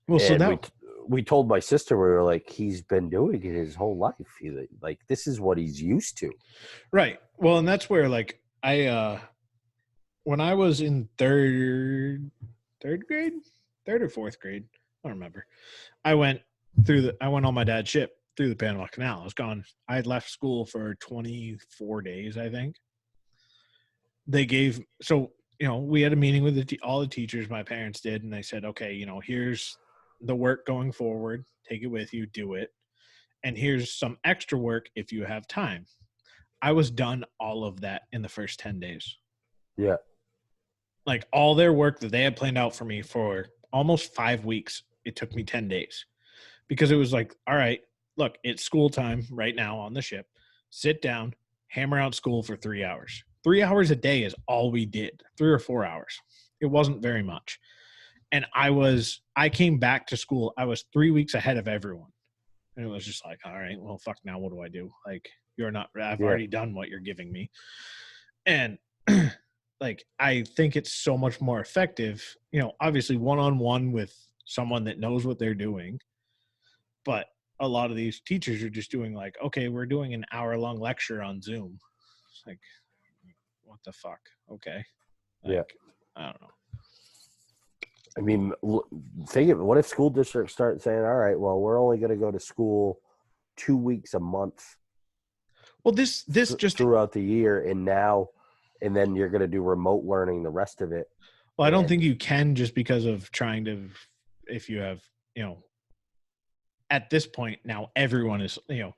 Well, and so we told my sister, we were like, he's been doing it his whole life. Like, this is what he's used to. Right. Well, and that's where, like, when I was in third or fourth grade, I don't remember. I went on my dad's ship through the Panama Canal. I was gone. I had left school for 24 days, I think. You know, we had a meeting with all the teachers, my parents did, and they said, okay, you know, here's the work going forward. Take it with you, do it. And here's some extra work if you have time. I was done all of that in the first 10 days. Yeah. Like, all their work that they had planned out for me for almost 5 weeks, it took me 10 days. Because it was like, all right, look, it's school time right now on the ship. Sit down, hammer out school for 3 hours. 3 hours a day is all we did. 3 or 4 hours. It wasn't very much. And I came back to school. I was 3 weeks ahead of everyone. And it was just like, all right, well, fuck, now what do I do? Like, I've already done what you're giving me. And like, I think it's so much more effective, you know, obviously one-on-one with someone that knows what they're doing. But a lot of these teachers are just doing like, okay, we're doing an hour-long lecture on Zoom. It's like, what the fuck? Okay. Like, I don't know. I mean, think of it. What if school districts start saying, all right, well, we're only going to go to school 2 weeks a month. Well, this just throughout the year, and then you're going to do remote learning the rest of it. Well, I don't think you can, just because of trying to, if you have, you know, at this point now, everyone is, you know,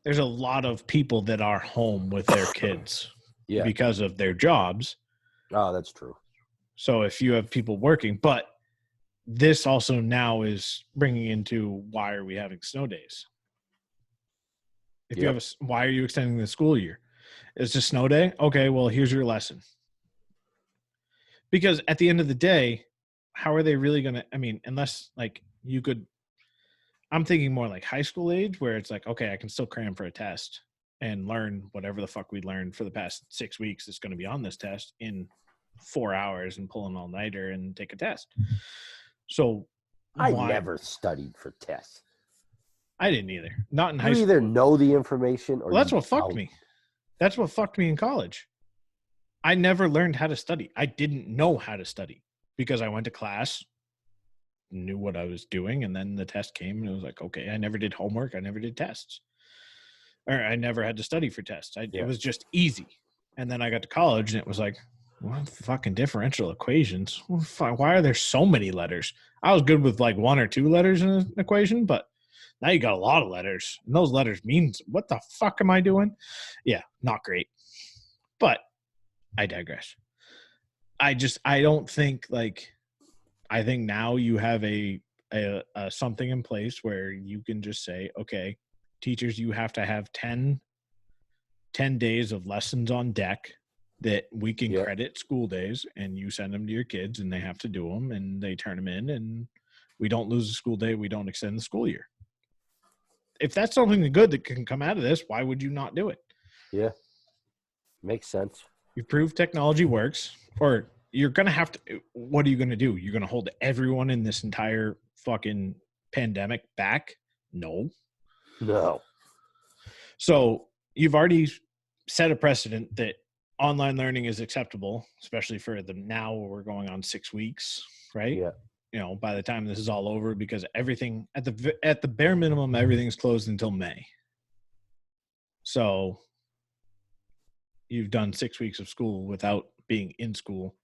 there's a lot of people that are home with their kids because of their jobs. Oh, that's true. So if you have people working, but this also now is bringing into why are we having snow days? If you have why are you extending the school year? It's a snow day. Okay, well, here's your lesson. Because at the end of the day, how are they really going to, I mean, unless like you could, I'm thinking more like high school age where it's like, okay, I can still cram for a test and learn whatever the fuck we learned for the past 6 weeks that's going to be on this test in 4 hours and pull an all-nighter and take a test. So I never studied for tests. I didn't either. Not in high school. You either know the information or that's what fucked me. That's what fucked me in college. I never learned how to study. I didn't know how to study because I went to class, knew what I was doing, and then the test came and it was like, okay, I never did homework. I never did tests. Or I never had to study for tests. It was just easy. And then I got to college and it was like, what fucking differential equations? Why are there so many letters? I was good with like 1 or 2 letters in an equation, but now you got a lot of letters. And those letters means what the fuck am I doing? Yeah, not great. But I digress. I don't think like, I think now you have a something in place where you can just say, okay, teachers, you have to have 10 days of lessons on deck that we can credit school days, and you send them to your kids and they have to do them and they turn them in, and we don't lose a school day. We don't extend the school year. If that's something good that can come out of this, why would you not do it? Yeah. Makes sense. You prove technology works, or you're going to have to, what are you going to do? You're going to hold everyone in this entire fucking pandemic back? No. So you've already set a precedent that online learning is acceptable, especially for the now we're going on 6 weeks, right? Yeah. You know, by the time this is all over, because everything at the bare minimum, everything's closed until May. So you've done 6 weeks of school without being in school.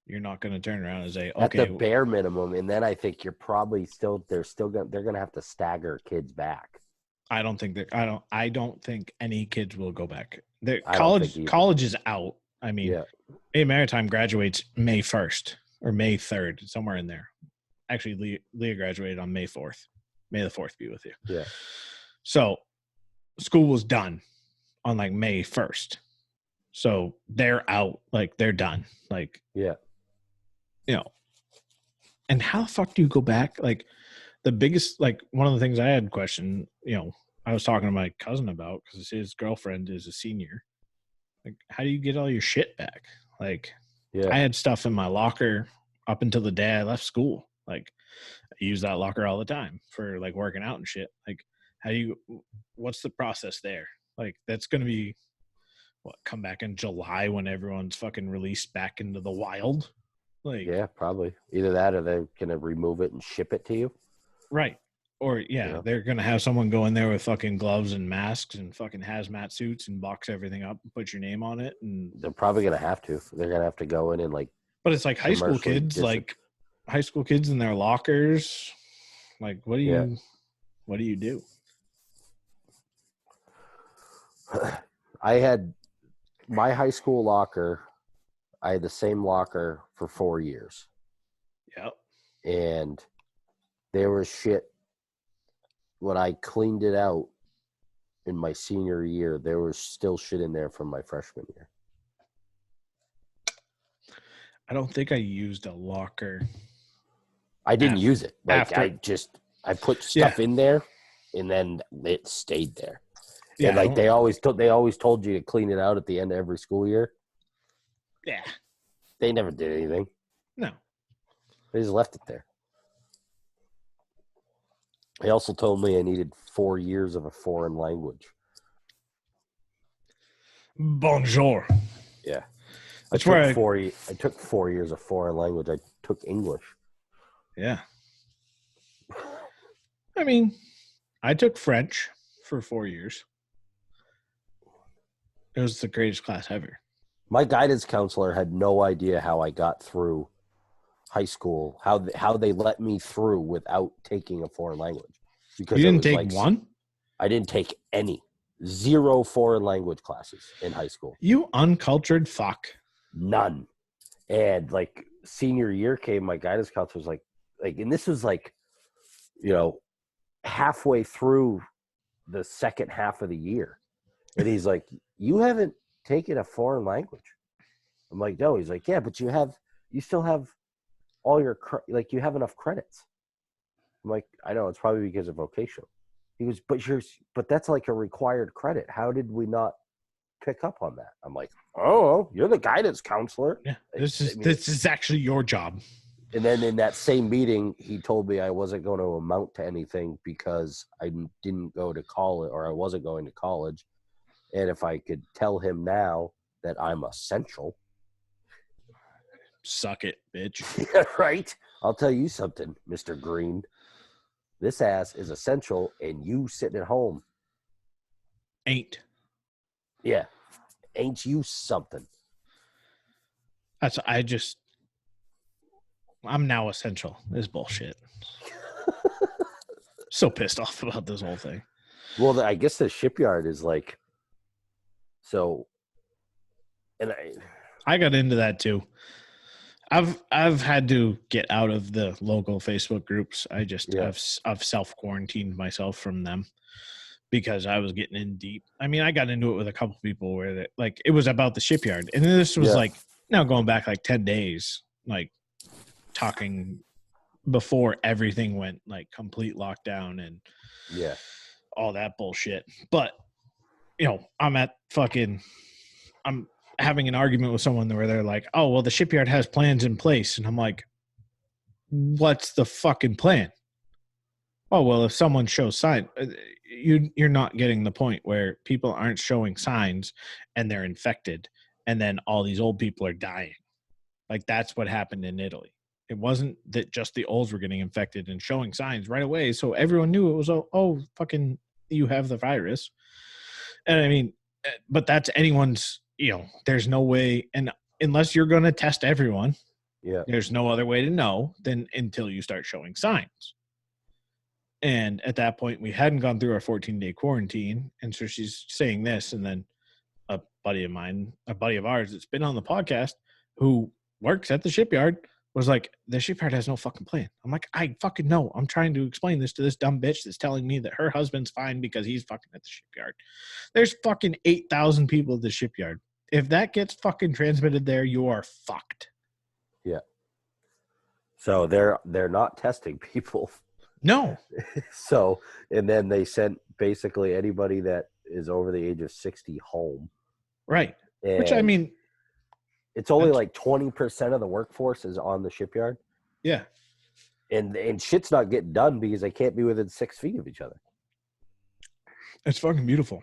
You're not going to turn around and say, okay, at the bare minimum. And then I think you're probably they're going to have to stagger kids back. I don't think any kids will go back. College is out. I mean, A Maritime graduates May 1st or May 3rd, somewhere in there. Actually, Leah graduated on May 4th. May the 4th be with you. Yeah. So school was done on like May 1st. So they're out, like they're done. Like, yeah. You know, and how the fuck do you go back? Like the biggest, like one of the things I had question, you know, I was talking to my cousin about, because his girlfriend is a senior. Like, how do you get all your shit back? Like, I had stuff in my locker up until the day I left school. Like, I use that locker all the time for like working out and shit. Like, what's the process there? Like, that's going to be come back in July when everyone's fucking released back into the wild. Like, yeah, probably either that or they're going to remove it and ship it to you. Right. Or they're going to have someone go in there with fucking gloves and masks and fucking hazmat suits and box everything up and put your name on it. And they're probably going to have to. They're going to have to go in and like. But it's like high school kids, like high school kids in their lockers. Like, what do you do? I had my high school locker. I had the same locker for 4 years. Yep. And there was shit. When I cleaned it out in my senior year, there was still shit in there from my freshman year. I don't think I used a locker. I didn't use it. Like I put stuff in there, and then it stayed there. Yeah, and like they always told you to clean it out at the end of every school year. Yeah. They never did anything. No. They just left it there. They also told me I needed 4 years of a foreign language. Bonjour. Yeah. I took 4 years of foreign language. I took English. Yeah. I mean, I took French for 4 years. It was the greatest class ever. My guidance counselor had no idea how I got through high school, how they let me through without taking a foreign language. Because you didn't take one? I didn't take any. 0 foreign language classes in high school. You uncultured fuck. None. And like senior year came, my guidance counselor was like, like, and this was like, halfway through the second half of the year. And he's like, you haven't taken a foreign language. I'm like, no. He's like, yeah, but you still have all your, you have enough credits. I'm like, I know, it's probably because of vocational. He goes, but that's like a required credit. How did we not pick up on that? I'm like, oh, you're the guidance counselor. Yeah, this is actually your job. And then in that same meeting, he told me I wasn't going to amount to anything because I didn't go to college, or I wasn't going to college. And if I could tell him now that I'm essential. Suck it, bitch. Yeah, right? I'll tell you something, Mr. Green. This ass is essential, and you sitting at home. Ain't. Yeah. Ain't you something? I'm now essential. This is bullshit. So pissed off about this whole thing. Well, I guess the shipyard is like, so, and I got into that too. I've had to get out of the local Facebook groups. I've self-quarantined myself from them because I was getting in deep. I mean, I got into it with a couple people where it was about the shipyard. And this was now going back like 10 days, like talking before everything went like complete lockdown and all that bullshit. But, I'm having an argument with someone where they're like, oh, well, the shipyard has plans in place. And I'm like, what's the fucking plan? Oh, well, if someone shows signs, you're not getting the point where people aren't showing signs and they're infected. And then all these old people are dying. Like that's what happened in Italy. It wasn't that just the olds were getting infected and showing signs right away. So everyone knew it was, oh, fucking, you have the virus. And I mean, but that's anyone's, there's no way. And unless you're going to test everyone, there's no other way to know than until you start showing signs. And at that point, we hadn't gone through our 14-day quarantine. And so she's saying this. And then a buddy of ours that's been on the podcast who works at the shipyard was like, the shipyard has no fucking plan. I'm like, I fucking know. I'm trying to explain this to this dumb bitch that's telling me that her husband's fine because he's fucking at the shipyard. There's fucking 8,000 people at the shipyard. If that gets fucking transmitted there, you are fucked. Yeah. So they're not testing people. No. So, and then they sent basically anybody that is over the age of 60 home. Right. And which, I mean, it's only like 20% of the workforce is on the shipyard. Yeah. And shit's not getting done because they can't be within 6 feet of each other. It's fucking beautiful.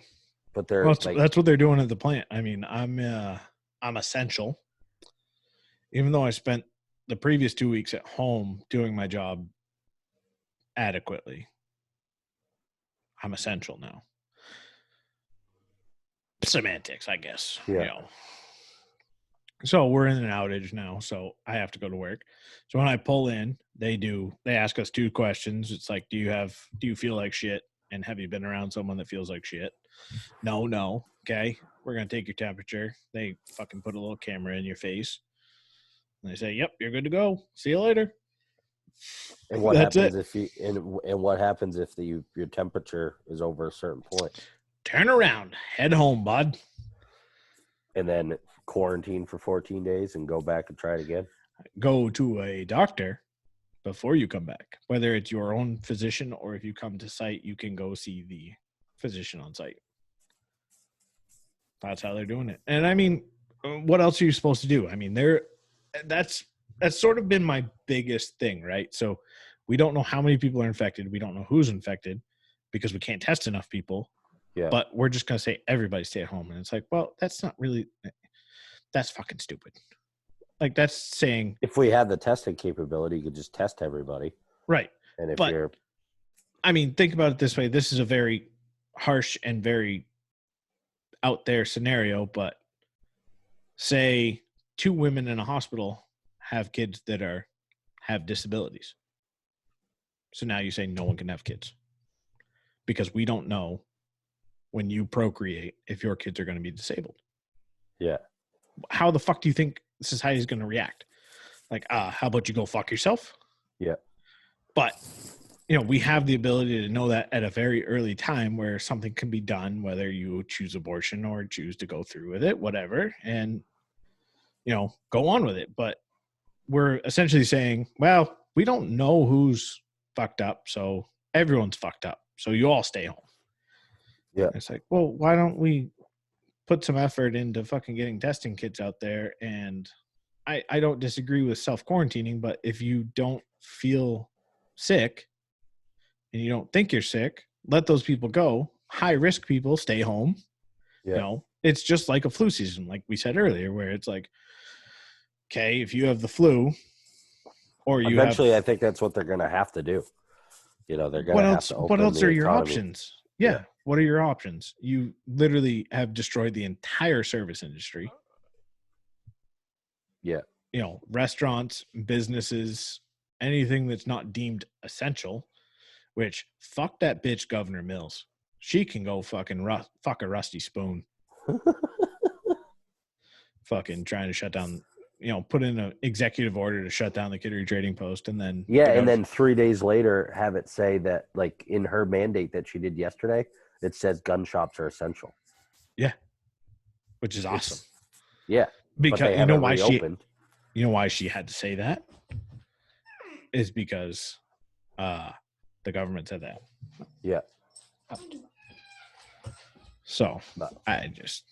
But that's what they're doing at the plant. I mean, I'm essential. Even though I spent the previous 2 weeks at home doing my job adequately, I'm essential now. Semantics, I guess. Yeah. So we're in an outage now, so I have to go to work. So when I pull in, they ask us 2 questions. It's like, do you feel like shit? And have you been around someone that feels like shit? No. Okay. We're going to take your temperature. They fucking put a little camera in your face. And they say, yep, you're good to go. See you later. And what happens if your temperature is over a certain point? Turn around, head home, bud. And then quarantine for 14 days and go back and try it again? Go to a doctor before you come back. Whether it's your own physician or if you come to site, you can go see the physician on site. That's how they're doing it. And I mean, what else are you supposed to do? I mean, that's sort of been my biggest thing, right? So we don't know how many people are infected. We don't know who's infected because we can't test enough people. Yeah. But we're just going to say everybody stay at home. And it's like, well, that's fucking stupid. Like that's saying if we had the testing capability, you could just test everybody. Right. And I mean, think about it this way. This is a very harsh and very out there scenario, but say 2 women in a hospital have kids that have disabilities. So now you say no one can have kids because we don't know when you procreate if your kids are going to be disabled. Yeah. How the fuck do you think society is going to react? Like, how about you go fuck yourself? Yeah. But, we have the ability to know that at a very early time where something can be done, whether you choose abortion or choose to go through with it, whatever, and, go on with it. But we're essentially saying, well, we don't know who's fucked up, so everyone's fucked up. So you all stay home. Yeah. It's like, well, why don't we put some effort into fucking getting testing kits out there? And I don't disagree with self-quarantining, but if you don't feel sick and you don't think you're sick, let those people go. High-risk people stay home. Yeah. It's just like a flu season, like we said earlier, where it's like, okay, if you have the flu or you eventually, have, I think that's what they're going to have to do. They're going to have to open what else the are your economy. options? Yeah. What are your options? You literally have destroyed the entire service industry. Yeah. Restaurants, businesses, anything that's not deemed essential, which fuck that bitch Governor Mills. She can go fucking fuck a rusty spoon. Fucking trying to shut down, put in an executive order to shut down the Kittery Trading Post, and then and then 3 days later have it say that, like, in her mandate that she did yesterday, it says gun shops are essential. Yeah, which is awesome. Yeah, because reopened. Why she had to say that is because the government said that. Yeah. So I just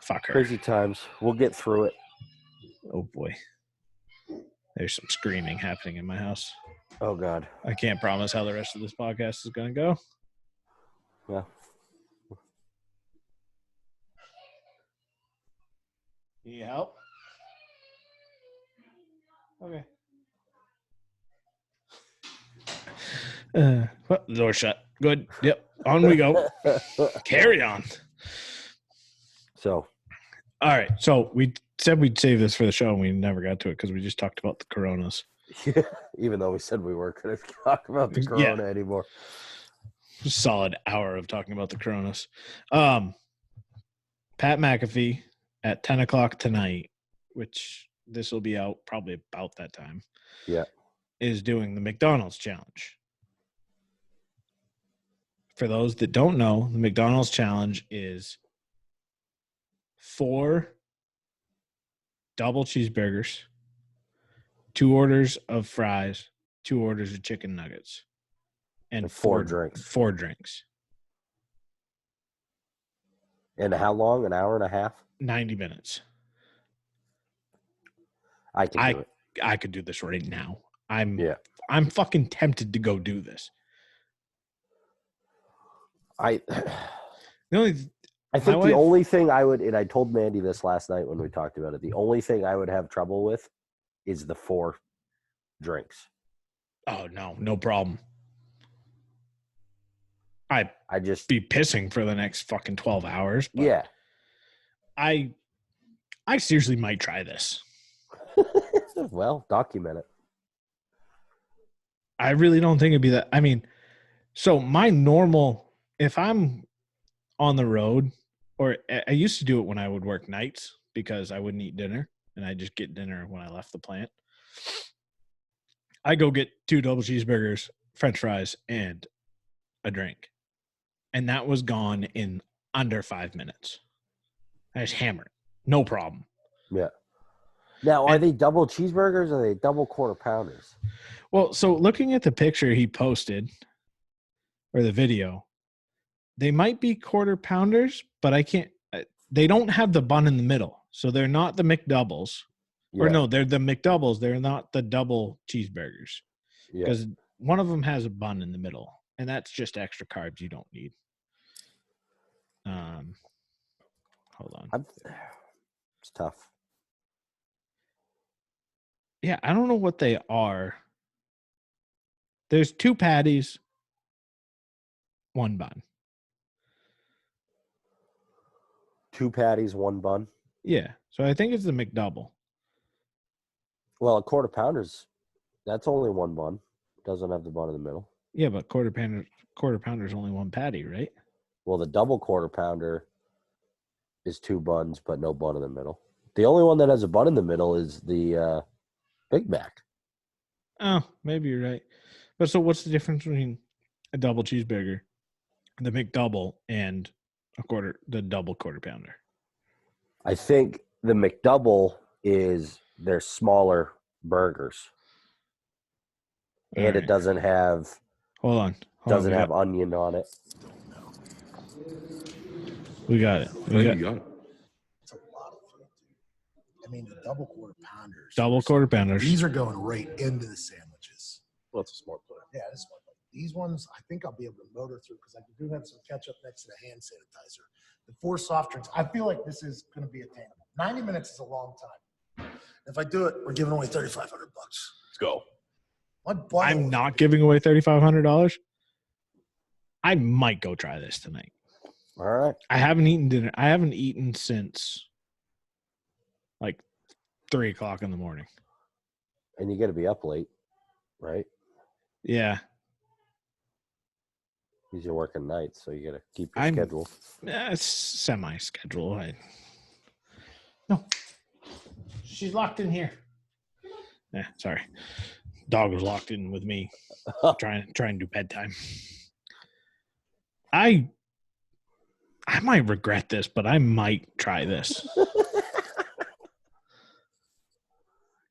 fuck her. Crazy times. We'll get through it. Oh boy. There's some screaming happening in my house. Oh God. I can't promise how the rest of this podcast is going to go. Yeah. Need help? Okay. Well, the door shut. Good. Yep. On we go. Carry on. So. All right. So we said we'd save this for the show, and we never got to it because we just talked about the coronas. Yeah. Even though we said we weren't going to talk about the corona anymore. Solid hour of talking about the coronas. Pat McAfee at 10 o'clock tonight, which this will be out probably about that time. Yeah. Is doing the McDonald's challenge. For those that don't know, the McDonald's challenge is 4 double cheeseburgers, 2 orders of fries, 2 orders of chicken nuggets, and 4 drinks. 4 drinks. And how long? An hour and a half? 90 minutes. I can do it. I could do this right now. I'm fucking tempted to go do this. I think the only thing I would, and I told Mandy this last night when we talked about it, the only thing I would have trouble with is the 4 drinks. Oh, no problem. I just be pissing for the next fucking 12 hours. But yeah. I seriously might try this. Well, document it. I really don't think it'd be that. I mean, so my normal, if I'm on the road, or I used to do it when I would work nights because I wouldn't eat dinner and I just get dinner when I left the plant. I go get 2 double cheeseburgers, French fries, and a drink. And that was gone in under 5 minutes. I just hammer it. No problem. Yeah. Now, are they double cheeseburgers or are they double quarter pounders? Well, so looking at the picture he posted, or the video, they might be quarter pounders, but I can't. They don't have the bun in the middle, so they're not the McDoubles. Yeah. Or no, they're the McDoubles. They're not the double cheeseburgers, because one of them has a bun in the middle, and that's just extra carbs you don't need. Hold on. It's tough. Yeah, I don't know what they are. There's 2 patties, 1 bun. 2 patties, 1 bun? Yeah. So I think it's the McDouble. Well, a quarter pounder's, that's only 1 bun. Doesn't have the bun in the middle. Yeah, but quarter pounder's only 1 patty, right? Well, the double quarter pounder is 2 buns, but no bun in the middle. The only one that has a bun in the middle is the Big Mac. Oh, maybe you're right. But so what's the difference between a double cheeseburger, the McDouble, and the double quarter pounder? I think the McDouble is their smaller burgers, and it doesn't have Hold on, onion on it. We got it. You got it. It's a lot of food, dude. I mean, the double quarter pounders. Double quarter pounders. These are going right into the sandwiches. Well, it's a smart play. Yeah, this one. These ones, I think I'll be able to motor through because I do have some ketchup next to the hand sanitizer. The 4 soft drinks, I feel like this is going to be attainable. 90 minutes is a long time. If I do it, we're giving away $3,500. Let's go. I'm not giving away $3,500. I might go try this tonight. All right. I haven't eaten dinner. I haven't eaten since like 3 o'clock in the morning. And you got to be up late, right? Yeah. Because you're working nights, so you got to keep your schedule. Yeah, it's semi-schedule. No. She's locked in here. Yeah, sorry. Dog was locked in with me. trying to do bedtime. I might regret this, but I might try this.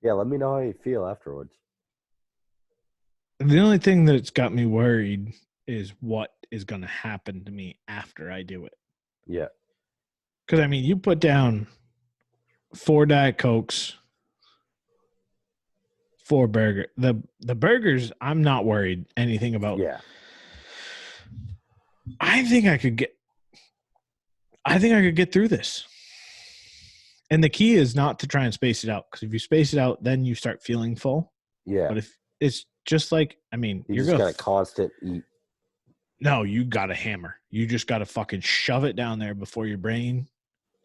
Yeah, let me know how you feel afterwards. The only thing that's got me worried is what is going to happen to me after I do it. Yeah. Because, I mean, you put down 4 Diet Cokes, 4 burger. The burgers, I'm not worried anything about. Yeah. I think I could get through this. And the key is not to try and space it out. Because if you space it out, then you start feeling full. Yeah. But if it's just like, I mean, you just got to constant eat. No, you got to hammer. You just got to fucking shove it down there before your brain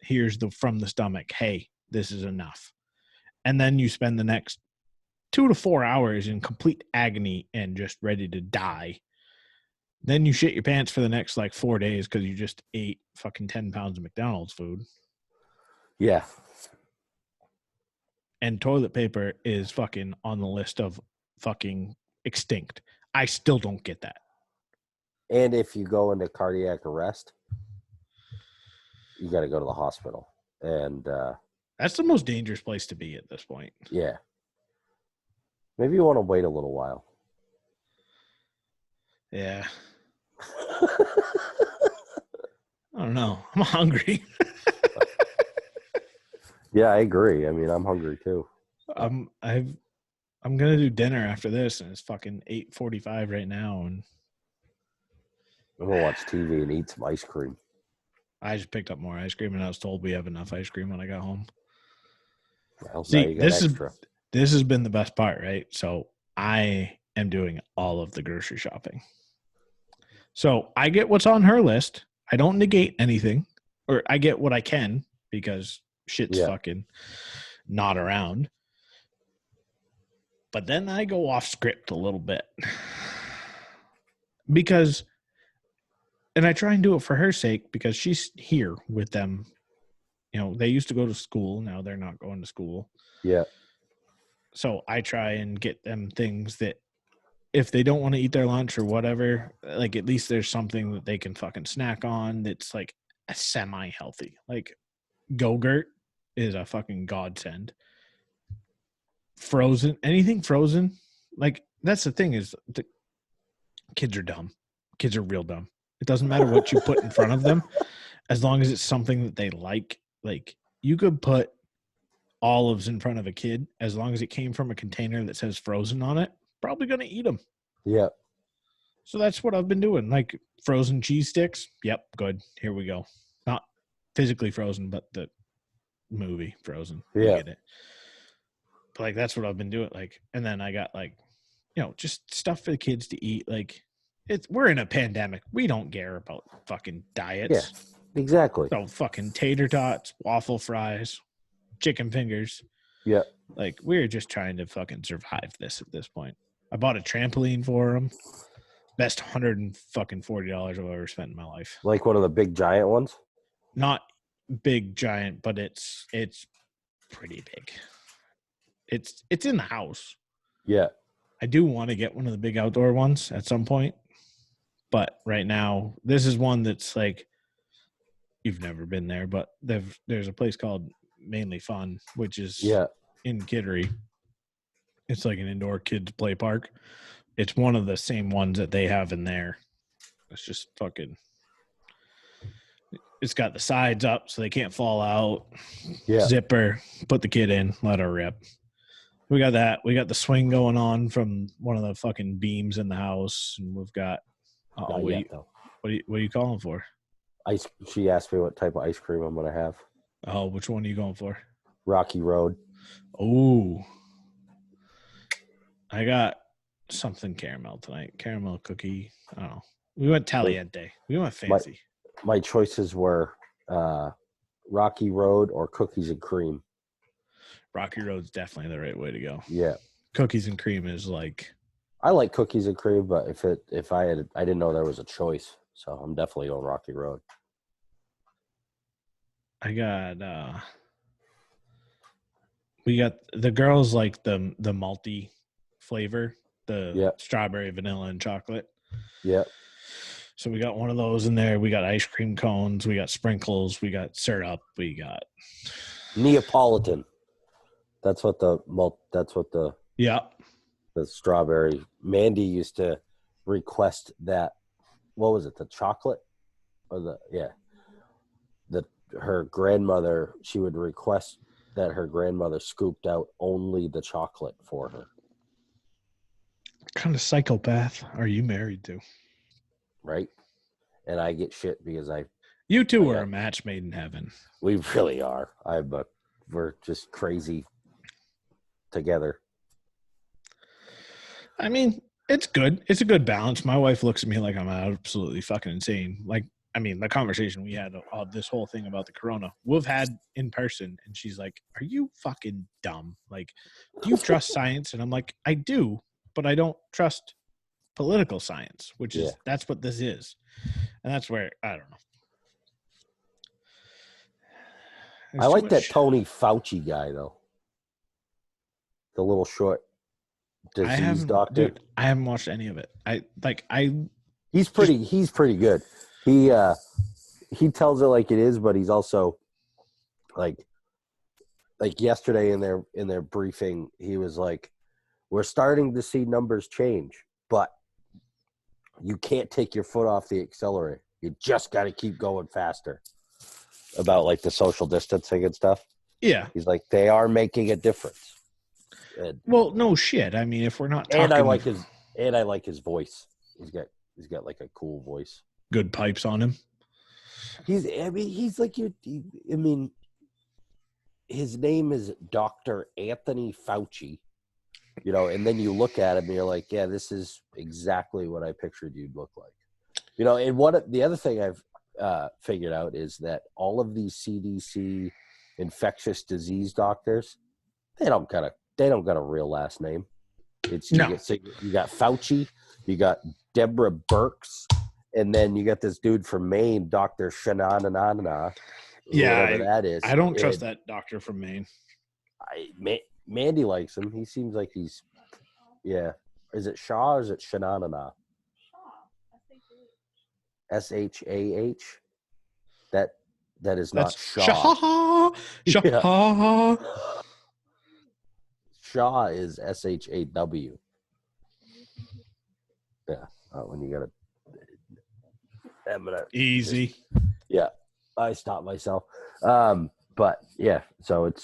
hears from the stomach, hey, this is enough. And then you spend the next 2 to 4 hours in complete agony and just ready to die. Then you shit your pants for the next like 4 days because you just ate fucking 10 pounds of McDonald's food. Yeah. And toilet paper is fucking on the list of fucking extinct. I still don't get that. And if you go into cardiac arrest, you got to go to the hospital. And that's the most dangerous place to be at this point. Yeah. Maybe you want to wait a little while. Yeah. I don't know. I'm hungry. Yeah, I agree. I mean, I'm hungry too. I'm gonna do dinner after this, and it's fucking 8:45 right now, and I'm gonna watch TV and eat some ice cream. I just picked up more ice cream, and I was told we have enough ice cream when I got home. Well, see, this has been the best part, right? So I am doing all of the grocery shopping. So I get what's on her list. I don't negate anything, or I get what I can because shit's fucking not around. But then I go off script a little bit because, and I try and do it for her sake because she's here with them. You know, they used to go to school. Now they're not going to school. Yeah. So I try and get them things that if they don't want to eat their lunch or whatever, like at least there's something that they can fucking snack on that's like a semi-healthy. Like Go-Gurt is a fucking godsend. Frozen, anything frozen, like that's the thing is the kids are dumb. Kids are real dumb. It doesn't matter what you put in front of them as long as it's something that they like. Like you could put olives in front of a kid as long as it came from a container that says frozen on it, probably going to eat them. Yeah. So that's what I've been doing. Like frozen cheese sticks. Yep. Good. Here we go. Not physically frozen, but the movie Frozen. Yeah. Get it. But like, that's what I've been doing. Like, and then I got like, you know, just stuff for the kids to eat. Like we're in a pandemic. We don't care about fucking diets. Yeah, exactly. So fucking tater tots, waffle fries, chicken fingers. Yeah. Like we're just trying to fucking survive this at this point. I bought a trampoline for them. Best $140 I've ever spent in my life. Like one of the big giant ones? Not big giant, but it's pretty big. It's in the house. Yeah. I do want to get one of the big outdoor ones at some point. But right now, this is one that's like, you've never been there, but there's a place called Mainly Fun, which is in Kittery. It's like an indoor kids play park. It's one of the same ones that they have in there. It's just fucking. It's got the sides up so they can't fall out. Yeah. Zipper, put the kid in, let her rip. We got that. We got the swing going on from one of the fucking beams in the house, and we've got. What are you calling for? She asked me what type of ice cream I'm gonna have. Oh, which one are you going for? Rocky Road. Oh, I got something caramel tonight. Caramel cookie. I don't know. We went Taliente. We went fancy. My choices were Rocky Road or cookies and cream. Rocky Road's definitely the right way to go. Yeah. Cookies and cream is like. I like cookies and cream, but I didn't know there was a choice, so I'm definitely going Rocky Road. I got we got the girls like the malty flavor, the strawberry, vanilla, and chocolate. Yeah. So we got one of those in there. We got ice cream cones. We got sprinkles. We got syrup. We got Neapolitan. That's what the the strawberry. Mandy used to request that. What was it? The chocolate or her grandmother. She would request that her grandmother scooped out only the chocolate for her. What kind of psychopath are you married to? Right? And I get shit because You two are a match made in heaven. We really are. We're just crazy together. I mean, it's good. It's a good balance. My wife looks at me like I'm absolutely fucking insane. Like, I mean, the conversation we had of this whole thing about the corona, we've had in person, and she's like, "Are you fucking dumb? Like, do you trust science?" And I'm like, "I do, but I don't trust political science, which is that's what this is." And that's where I don't know. I like that Tony Fauci guy though. The little short disease doctor. Dude, I haven't watched any of it. He's pretty good. He tells it like it is, but he's also like yesterday in their briefing, he was like, "We're starting to see numbers change, but you can't take your foot off the accelerator. You just got to keep going faster." About like the social distancing and stuff. Yeah. He's like, they are making a difference. Well, no shit. I mean, if we're not talking, I like his voice. He's got like a cool voice. Good pipes on him. He's like his name is Dr. Anthony Fauci. You know, and then you look at him and you're like, yeah, this is exactly what I pictured you'd look like. You know, and the other thing I've figured out is that all of these CDC infectious disease doctors, they don't got a real last name. You got Fauci, you got Deborah Birx, and then you got this dude from Maine, Dr. Shananana. Yeah, that is. I don't trust that doctor from Maine. Mandy likes him. He seems like he's, Is it Shaw or is it Shananana? Shah. That is not Shaw. Shaw. Shaw is SHAW. Yeah. When you got to easy. I stopped myself. But yeah, so it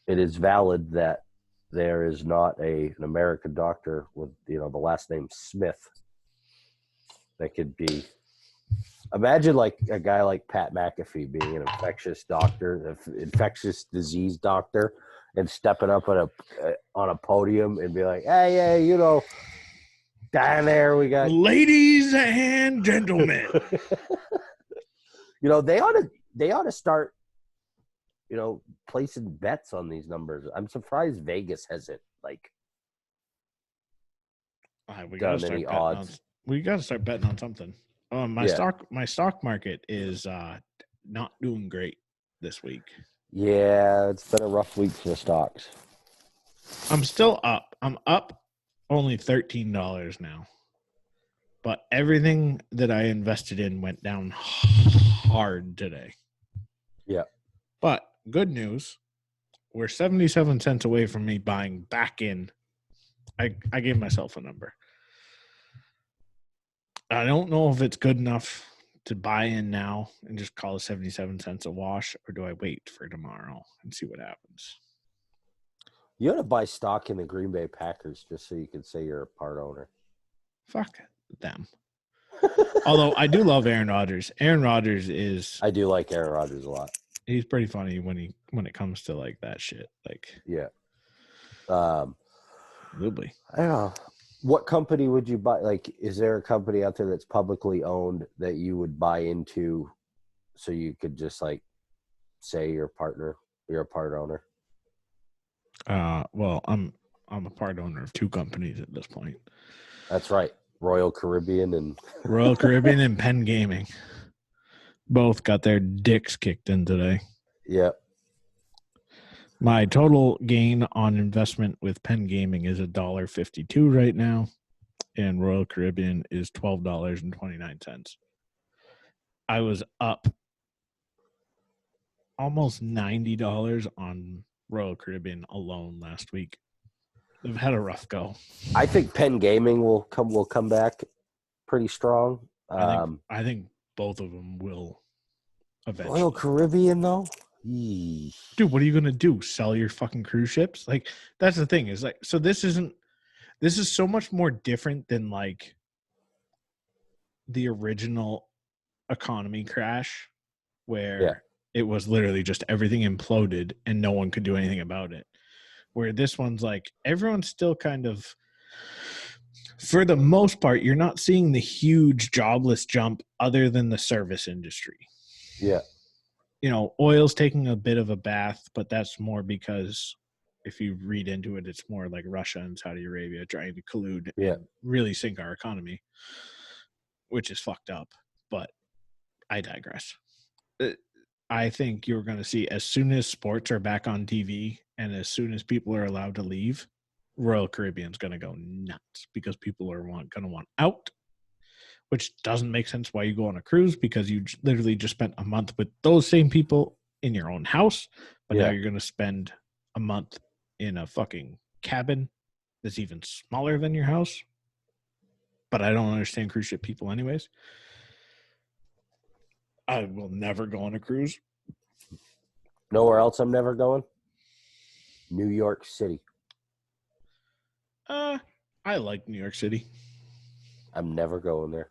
is valid that there is not an American doctor with the last name Smith that could be. Imagine like a guy like Pat McAfee being an infectious disease doctor, and stepping up on a podium and be like, "Hey, down there we got ladies and gentlemen." They ought to start, placing bets on these numbers. I'm surprised Vegas hasn't done any odds. We got to start betting on something. My stock market is not doing great this week. Yeah, it's been a rough week for the stocks. I'm still up. I'm up only $13 now. But everything that I invested in went down hard today. Yeah. But good news, we're 77 cents away from me buying back in. I gave myself a number. I don't know if it's good enough to buy in now and just call it 77 cents a wash, or do I wait for tomorrow and see what happens? You ought to buy stock in the Green Bay Packers just so you can say you're a part owner. Fuck them. Although I do love Aaron Rodgers. Aaron Rodgers is I do like Aaron Rodgers a lot. he's pretty funny when it comes to like that shit. Like Yeah. Absolutely. I don't know. What company would you buy? Like, is there a company out there that's publicly owned that you would buy into so you could just like say you're a part owner? Well, I'm a part owner of two companies at this point. That's right. Royal Caribbean and Penn Gaming. Both got their dicks kicked in today. Yeah. My total gain on investment with Penn Gaming is $1.52 right now, and Royal Caribbean is $12.29. I was up almost $90 on Royal Caribbean alone last week. They've had a rough go. I think Penn Gaming will come back pretty strong. I think both of them will eventually. Royal Caribbean though? Eesh. Dude, what are you gonna do? Sell your fucking cruise ships? Like, that's the thing, is like, so this is so much more different than like the original economy crash where it was literally just everything imploded and no one could do anything about it. Where this one's like everyone's still kind of, for the most part, you're not seeing the huge jobless jump other than the service industry. Yeah. You know, oil's taking a bit of a bath, but that's more because if you read into it, it's more like Russia and Saudi Arabia trying to collude and really sink our economy, which is fucked up. But I digress. I think you're going to see, as soon as sports are back on TV and as soon as people are allowed to leave, Royal Caribbean's going to go nuts because people are going to want out. Which doesn't make sense why you go on a cruise, because you literally just spent a month with those same people in your own house. But now you're going to spend a month in a fucking cabin that's even smaller than your house. But I don't understand cruise ship people anyways. I will never go on a cruise. Nowhere else I'm never going? New York City. I like New York City. I'm never going there.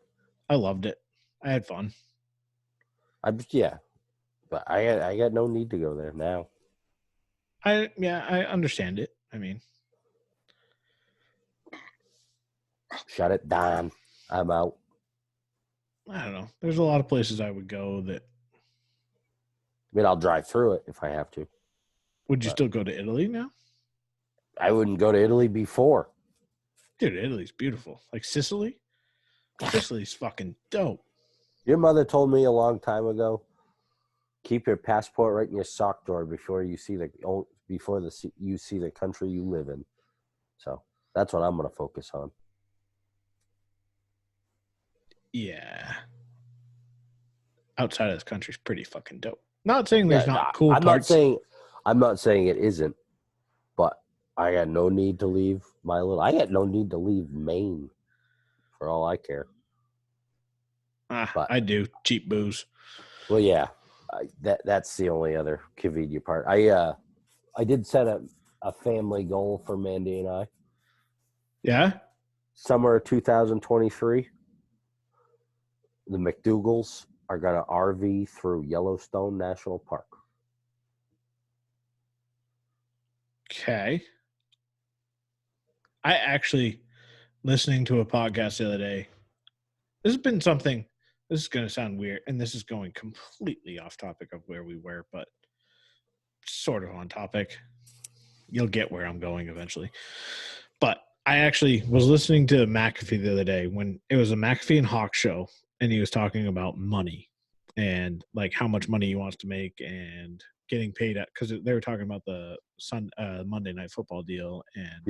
I loved it. I had fun. But I got no need to go there now. I understand it. I mean, shut it down. I'm out. I don't know. There's a lot of places I would go that. I mean, I'll drive through it if I have to. Would you still go to Italy now? I wouldn't go to Italy before. Dude, Italy's beautiful. Like Sicily? Sicily's fucking dope. Your mother told me a long time ago, keep your passport right in your sock drawer before you see you see the country you live in. So that's what I'm going to focus on. Yeah. Outside of this country's pretty fucking dope. Not saying there's not cool parts. I'm not saying it isn't, but I got no need to leave I got no need to leave Maine for all I care. I do. Cheap booze. Well, yeah, that's the only other convenient part. I did set a family goal for Mandy and I. Yeah? Summer 2023, the McDougals are going to RV through Yellowstone National Park. Okay. I actually, listening to a podcast the other day, this has been something, this is going to sound weird, and this is going completely off topic of where we were, but sort of on topic. You'll get where I'm going eventually. But I actually was listening to McAfee the other day when it was a McAfee and Hawk show, and he was talking about money and like how much money he wants to make and getting paid at, because they were talking about the Monday Night Football deal, and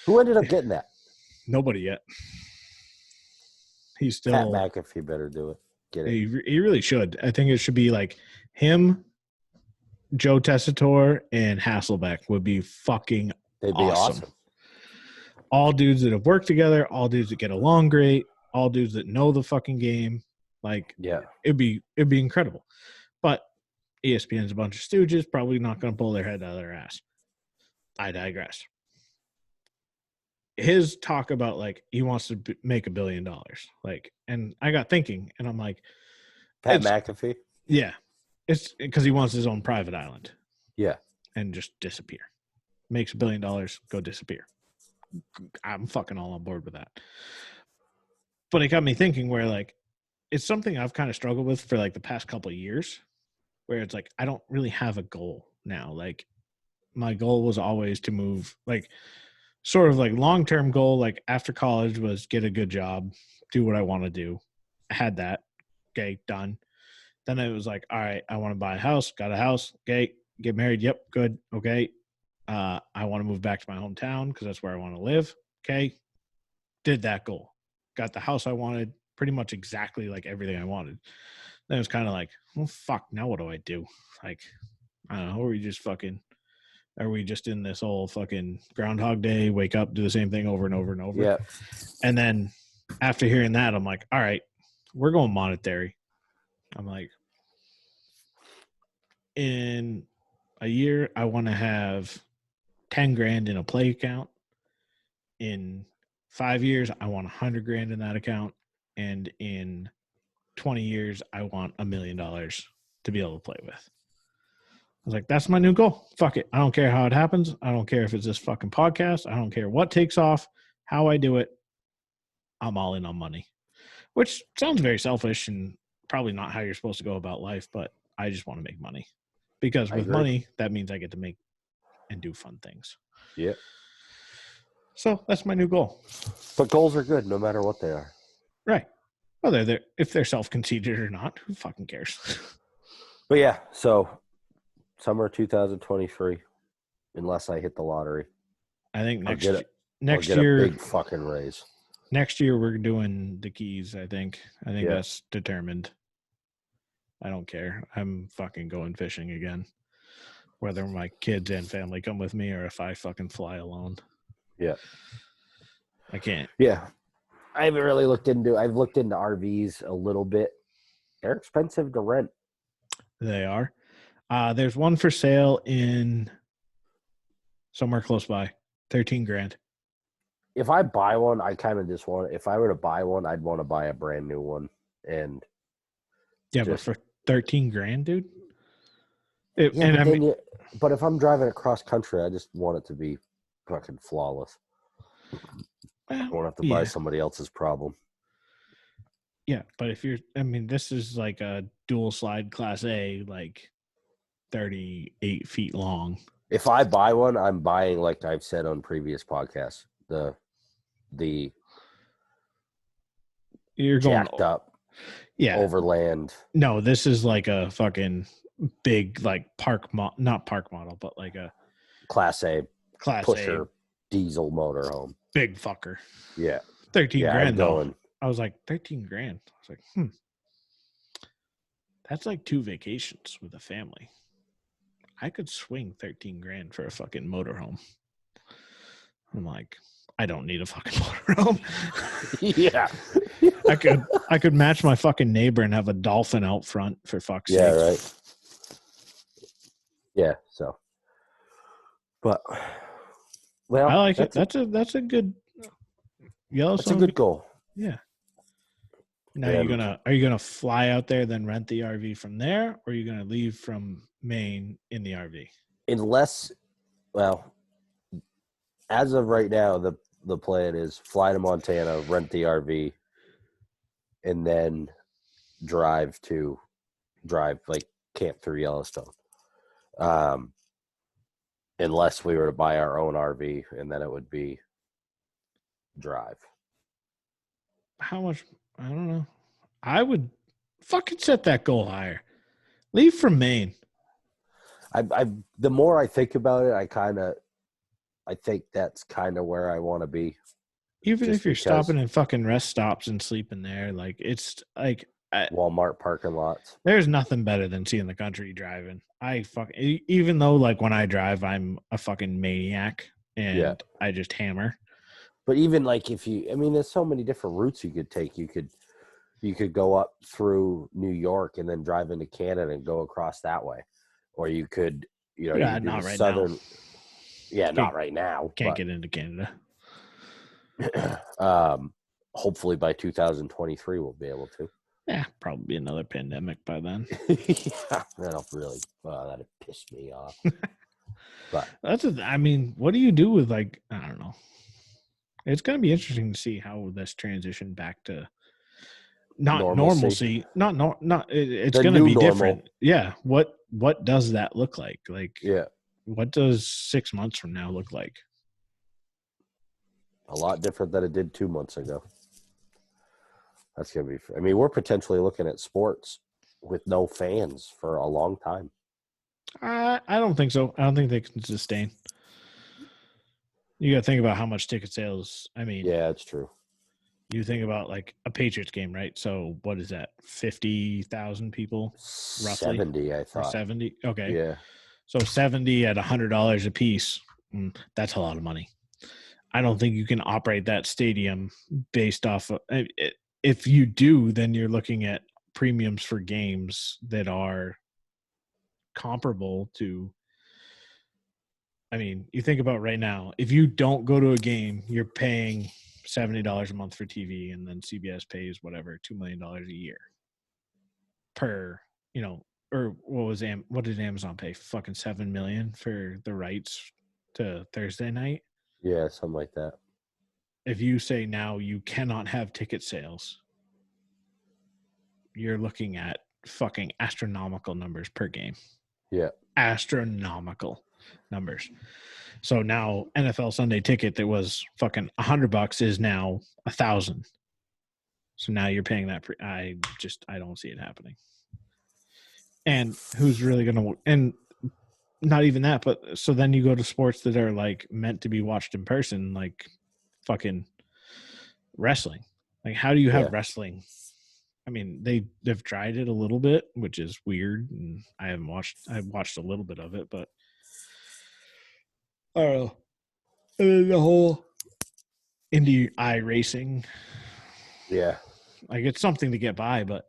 Who ended up getting that? Nobody yet. He's Pat still. McAfee better do it. Get it. He really should. I think it should be like him, Joe Tessitore, and Hasselbeck would be fucking They'd be awesome. All dudes that have worked together, all dudes that get along great, all dudes that know the fucking game. Like, Yeah. it'd be incredible. But ESPN's a bunch of stooges, probably not going to pull their head out of their ass. I digress. His talk about like he wants to make $1 billion, like, and I got thinking, and I'm like, Pat McAfee. yeah, it's because he wants his own private island. Yeah, and just disappear. Makes $1 billion, go disappear. I'm fucking all on board with that. But it got me thinking where like it's something I've kind of struggled with for like the past couple of years, where it's like I don't really have a goal now. Like my goal was always to move, like sort of like long-term goal, like after college was get a good job, do what I want to do. I had that. Okay, done. Then it was like, all right, I want to buy a house, got a house. Okay, get married. Yep, good. Okay. I want to move back to my hometown because that's where I want to live. Okay. Did that goal. Got the house I wanted, pretty much exactly like everything I wanted. Then it was kind of like, well, fuck, now what do I do? Like, I don't know. Are we just in this whole fucking Groundhog Day, wake up, do the same thing over and over and over? Yeah. And then after hearing that, I'm like, all right, we're going monetary. I'm like, in a year, I want to have 10 grand in a play account. In 5 years, I want 100 grand in that account. And in 20 years, I want $1 million to be able to play with. I was like, that's my new goal. Fuck it. I don't care how it happens. I don't care if it's this fucking podcast. I don't care what takes off, how I do it. I'm all in on money, which sounds very selfish and probably not how you're supposed to go about life, but I just want to make money because with money, that means I get to make and do fun things. Yeah. So that's my new goal. But goals are good no matter what they are. Right. Whether if they're self-conceited or not, who fucking cares? But yeah, so summer 2023, unless I hit the lottery. I think next I'll year, a big fucking raise. Next year we're doing the Keys. I think that's determined. I don't care. I'm fucking going fishing again, whether my kids and family come with me or if I fucking fly alone. Yeah, I can't. Yeah, I haven't really looked into. I've looked into RVs a little bit. They're expensive to rent. They are. There's one for sale in somewhere close by, 13 grand. If I buy one, I kind of just want. If I were to buy one, I'd want to buy a brand new one. And but for 13 grand, dude. But if I'm driving across country, I just want it to be fucking flawless. I won't have to buy somebody else's problem. Yeah, but if you're, this is like a dual slide Class A, like 38 feet long. If I buy one, I'm buying, like I've said on previous podcasts, the you're jacked going up, overland. No, this is like a fucking big, like not park model, but like a Class A pusher A diesel motorhome. Big fucker. Yeah, 13 grand though. I was like 13 grand. I was like, that's like 2 vacations with a family. I could swing 13 grand for a fucking motorhome. I'm like, I don't need a fucking motorhome. Yeah. I could match my fucking neighbor and have a dolphin out front for fuck's sake. Yeah, right. Yeah, so. But well, I like it. That's a good Yellowstone. That's a good goal. Yeah. Now are you gonna fly out there, then rent the RV from there, or are you gonna leave from Maine in the RV? Unless, well, as of right now, the plan is fly to Montana, rent the RV, and then drive like camp through Yellowstone. Unless we were to buy our own RV, and then it would be drive. How much? I don't know. I would fucking set that goal higher. Leave from Maine. I the more I think about it, I kind of I think that's kind of where I want to be. Even Just if you're because- stopping in fucking rest stops and sleeping there, like it's like Walmart parking lots. there's nothing better than seeing the country driving. Even though like when I drive, I'm a fucking maniac and Yeah. I just hammer. But even like there's so many different routes you could take. You could go up through New York and then drive into Canada and go across that way, or you could, you Yeah, could do not the right southern. now. Yeah, not right now. Can't get into Canada. Hopefully by 2023 we'll be able to. Yeah, probably be another pandemic by then. Yeah, that'd piss me off. But what do you do with like, I don't know. It's going to be interesting to see how this transition back to not normalcy. It's The going to new be normal. different. Yeah. What does that look like? Like, yeah, what does 6 months from now look like? a lot different than it did 2 months ago. That's gonna be. We're potentially looking at sports with no fans for a long time. I don't think so. I don't think they can sustain. You got to think about how much ticket sales. Yeah, it's true. You think about like a Patriots game, right? So what is that? 50,000 people, roughly? 70, I Or thought. 70? Okay. Yeah, So 70 at $100 a piece. That's a lot of money. I don't think you can operate that stadium based off of it. If you do, then you're looking at premiums for games that are comparable to. You think about right now, if you don't go to a game, you're paying $70 a month for TV, and then CBS pays whatever, $2 million a year per, or what did Amazon pay? Fucking $7 million for the rights to Thursday night. yeah, something like that. If you say now you cannot have ticket sales, you're looking at fucking astronomical numbers per game. Yeah, Astronomical numbers. So now NFL Sunday ticket that was fucking $100 is now $1,000. So now you're paying that. I don't see it happening. And who's really going to, and not even that, but so then you go to sports that are like meant to be watched in person, like fucking wrestling. Like, how do you have wrestling? They've tried it a little bit, which is weird. And I've watched a little bit of it, but I don't know. And then the whole indie racing. yeah. Like, it's something to get by, but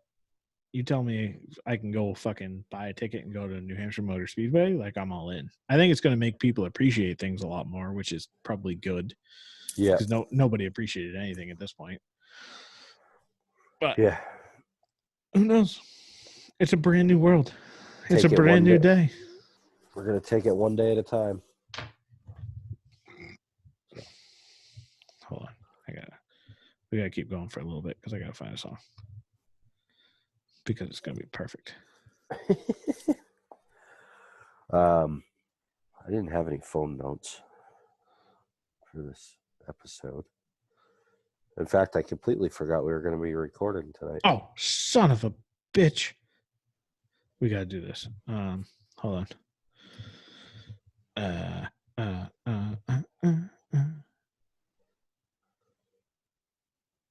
you tell me I can go fucking buy a ticket and go to New Hampshire Motor Speedway, like, I'm all in. I think it's going to make people appreciate things a lot more, which is probably good. Yeah. Because nobody appreciated anything at this point. But Yeah. who knows? It's a brand new world. It's Take a it brand one new day. day. We're going to take it one day at a time. Hold on. We gotta keep going for a little bit because I gotta find a song. Because it's gonna be perfect. I didn't have any phone notes for this episode. In fact, I completely forgot we were going to be recording tonight. Oh, son of a bitch. We gotta do this. Hold on.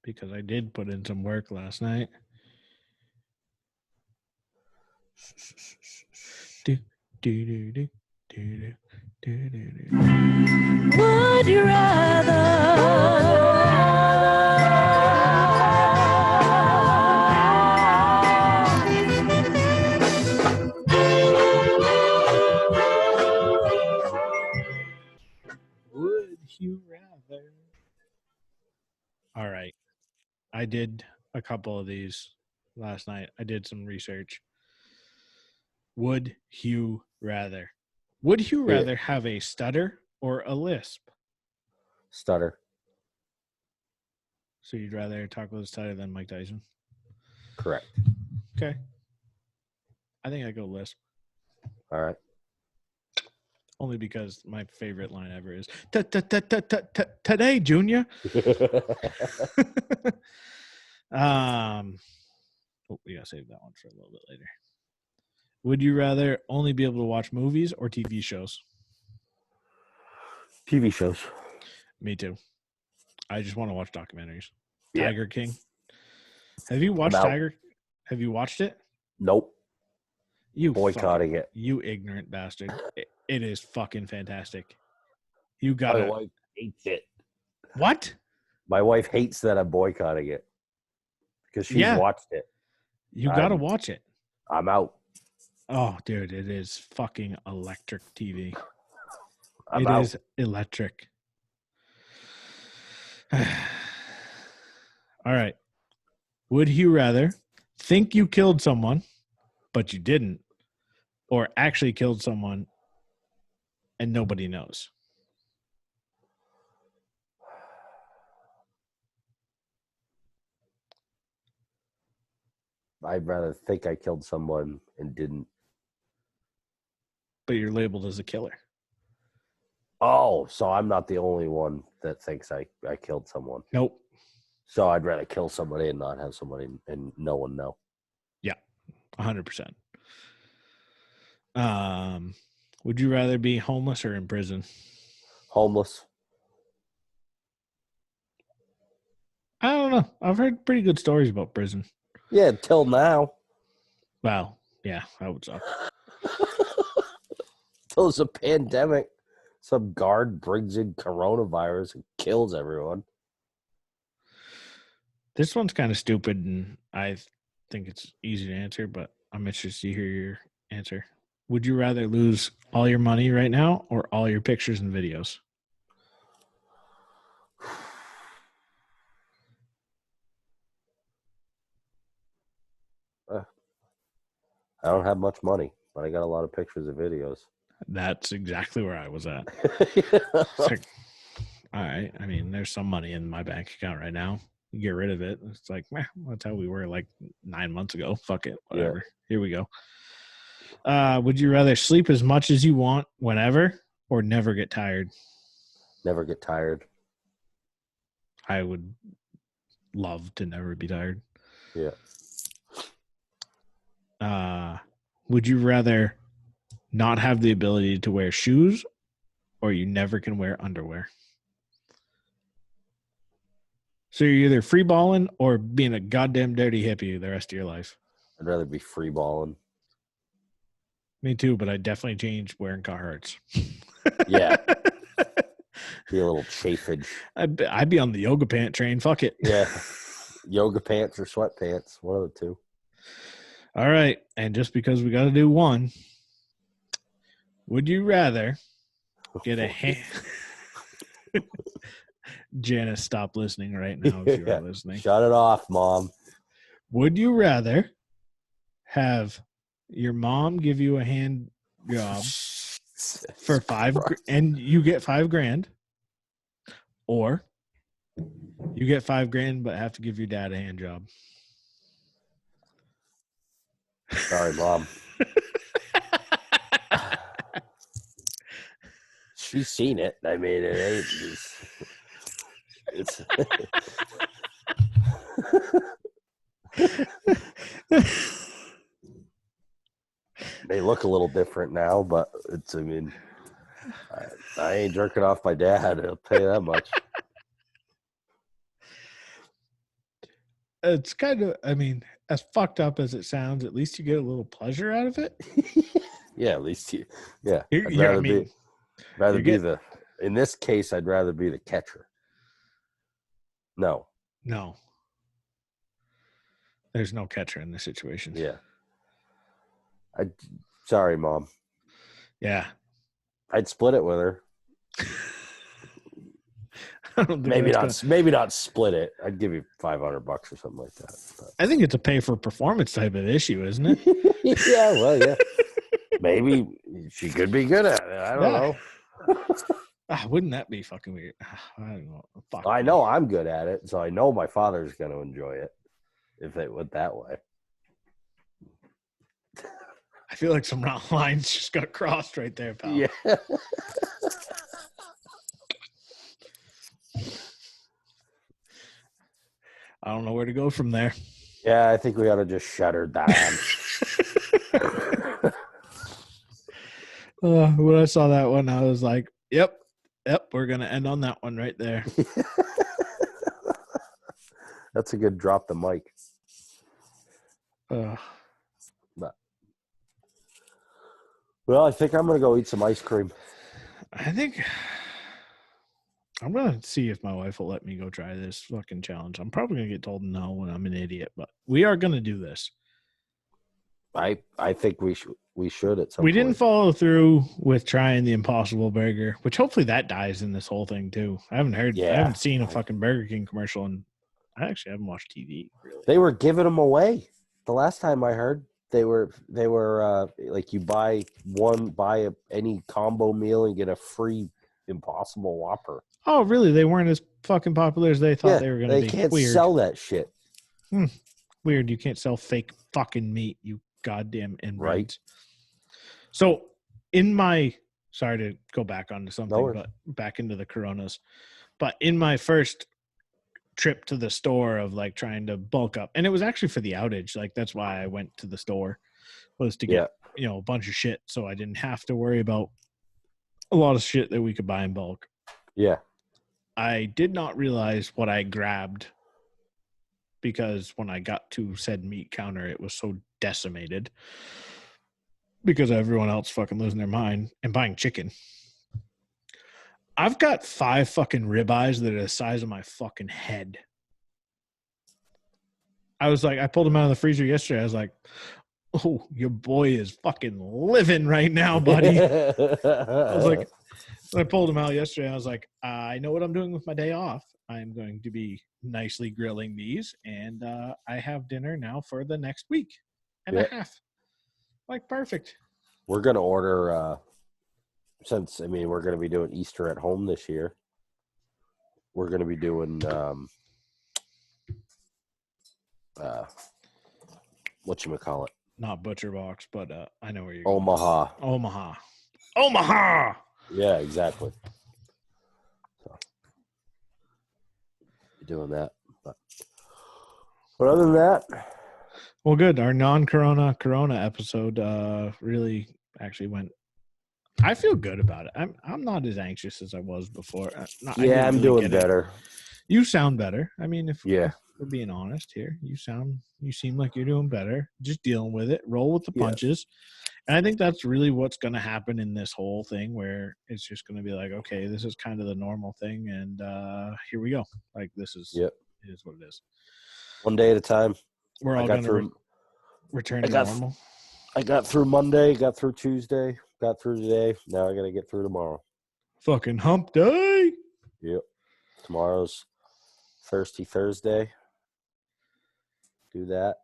Because I did put in some work last night. Do, do, do, do, do, do, do, do, do. Would you Would you rather? All right. I did a couple of these last night. I did some research. Would you rather? Would you rather have a stutter or a lisp? Stutter. So you'd rather talk with a stutter than Mike Tyson? Correct. Okay. I think I'd go lisp. All right. Only because my favorite line ever is today, Junior. We gotta save that one for a little bit later. Would you rather only be able to watch movies or TV shows? TV shows. Me too. I just want to watch documentaries. Yeah. Tiger King. Have you watched out. Tiger? Have you watched it? Nope. You Boycotting it. You ignorant bastard. It is fucking fantastic. You got My to. wife hates it. What? My wife hates that I'm boycotting it because she's watched it. You got to watch it. I'm out. Oh, dude, it is fucking electric TV. I'm out. It is electric. All right. Would you rather think you killed someone, but you didn't, or actually killed someone and nobody knows? I'd rather think I killed someone and didn't. But you're labeled as a killer. Oh, so I'm not the only one that thinks I killed someone. Nope. So I'd rather kill somebody and not have somebody and no one know. Yeah, 100%. Would you rather be homeless or in prison? Homeless. I don't know. I've heard pretty good stories about prison. Yeah, till now. Well, yeah, I would suck. Till it's a pandemic. Some guard brings in coronavirus and kills everyone. This one's kind of stupid, and I think it's easy to answer, but I'm interested to hear your answer. Would you rather lose all your money right now or all your pictures and videos? I don't have much money, but I got a lot of pictures and videos. That's exactly where I was at. It's like, all right. I mean, there's some money in my bank account right now. You get rid of it. It's like, that's how we were like 9 months ago. Fuck it. Whatever. Yeah. Here we go. Would you rather sleep as much as you want whenever or never get tired? Never get tired. I would love to never be tired. Yeah. Would you rather not have the ability to wear shoes or you never can wear underwear? So you're either free balling or being a goddamn dirty hippie the rest of your life. I'd rather be free balling. Me too, but I'd definitely change wearing Carhartts. Yeah. Be a little chafage. I'd be on the yoga pant train. Fuck it. Yeah. Yoga pants or sweatpants. One of the two. All right. And just because we got to do one, would you rather get a hand? Janice, stop listening right now if you are listening. Shut it off, Mom. Would you rather have your mom give you a hand job for and you get $5,000, or you get $5,000 but have to give your dad a hand job? Sorry, Mom. She's seen it. I mean, it ain't. It's they look a little different now, but it's. I mean, I ain't jerking off my dad. I'll tell you that much. It's kind of. I mean, as fucked up as it sounds, at least you get a little pleasure out of it. Yeah, at least you. Yeah, in this case, I'd rather be the catcher. No. There's no catcher in this situation. Yeah. Sorry, Mom. Yeah. I'd split it with her. Maybe not split it. I'd give you $500 or something like that. But. I think it's a pay for performance type of issue, isn't it? Yeah, well, yeah. Maybe she could be good at it. I don't know. Wouldn't that be fucking weird? I don't know. I know I'm good at it, so I know my father's going to enjoy it if they went that way. I feel like some lines just got crossed right there, pal. Yeah. I don't know where to go from there. Yeah, I think we ought to just shut her down. When I saw that one, I was like, yep, Yep, we're gonna end on that one right there. That's a good drop the mic. Uh, Well, I think I'm gonna go eat some ice cream. I think I'm gonna see if my wife will let me go try this fucking challenge. I'm probably gonna get told no when I'm an idiot, but we are gonna do this. I think we should at some We point. didn't follow through with trying the Impossible Burger, which hopefully that dies in this whole thing too. I haven't seen a fucking Burger King commercial, and I actually haven't watched TV really. They were giving them away. The last time I heard, they were like you buy any combo meal and get a free Impossible Whopper. Oh, really? They weren't as fucking popular as they thought they were going to be. They can't Weird. sell that shit. Weird. You can't sell fake fucking meat, you goddamn inbreeds. Right. So sorry to go back onto something, but back into the Coronas. But in my first trip to the store of like trying to bulk up, and it was actually for the outage. Like that's why I went to the store, was to get, a bunch of shit. So I didn't have to worry about a lot of shit that we could buy in bulk. Yeah. I did not realize what I grabbed, because when I got to said meat counter, it was so decimated because everyone else fucking losing their mind and buying chicken. I've got 5 fucking ribeyes that are the size of my fucking head. I was like, I pulled them out of the freezer yesterday. I was like, oh, your boy is fucking living right now, buddy. I was like, I pulled them out yesterday. I was like, I know what I'm doing with my day off. I'm going to be nicely grilling these, and I have dinner now for the next week and a half. Like, perfect. We're going to order, since, we're going to be doing Easter at home this year. We're going to be doing, whatchamacallit? Not Butcher Box, but I know where you're Omaha. going. Omaha! Yeah, exactly. So, doing that. But other than that, well, good. Our non-Corona episode really actually went. I feel good about it. I'm not as anxious as I was before. I'm doing better. You sound better. If we're being honest here, you seem like you're doing better. Just dealing with it. Roll with the punches. And I think that's really what's going to happen in this whole thing, where it's just going to be like, okay, this is kind of the normal thing, and here we go. Like, this is it is what it is. One day at a time. We're all going to return to normal. I got through Monday, got through Tuesday, got through today. Now I got to get through tomorrow. Fucking hump day. Yep. Tomorrow's Thirsty Thursday. Do that,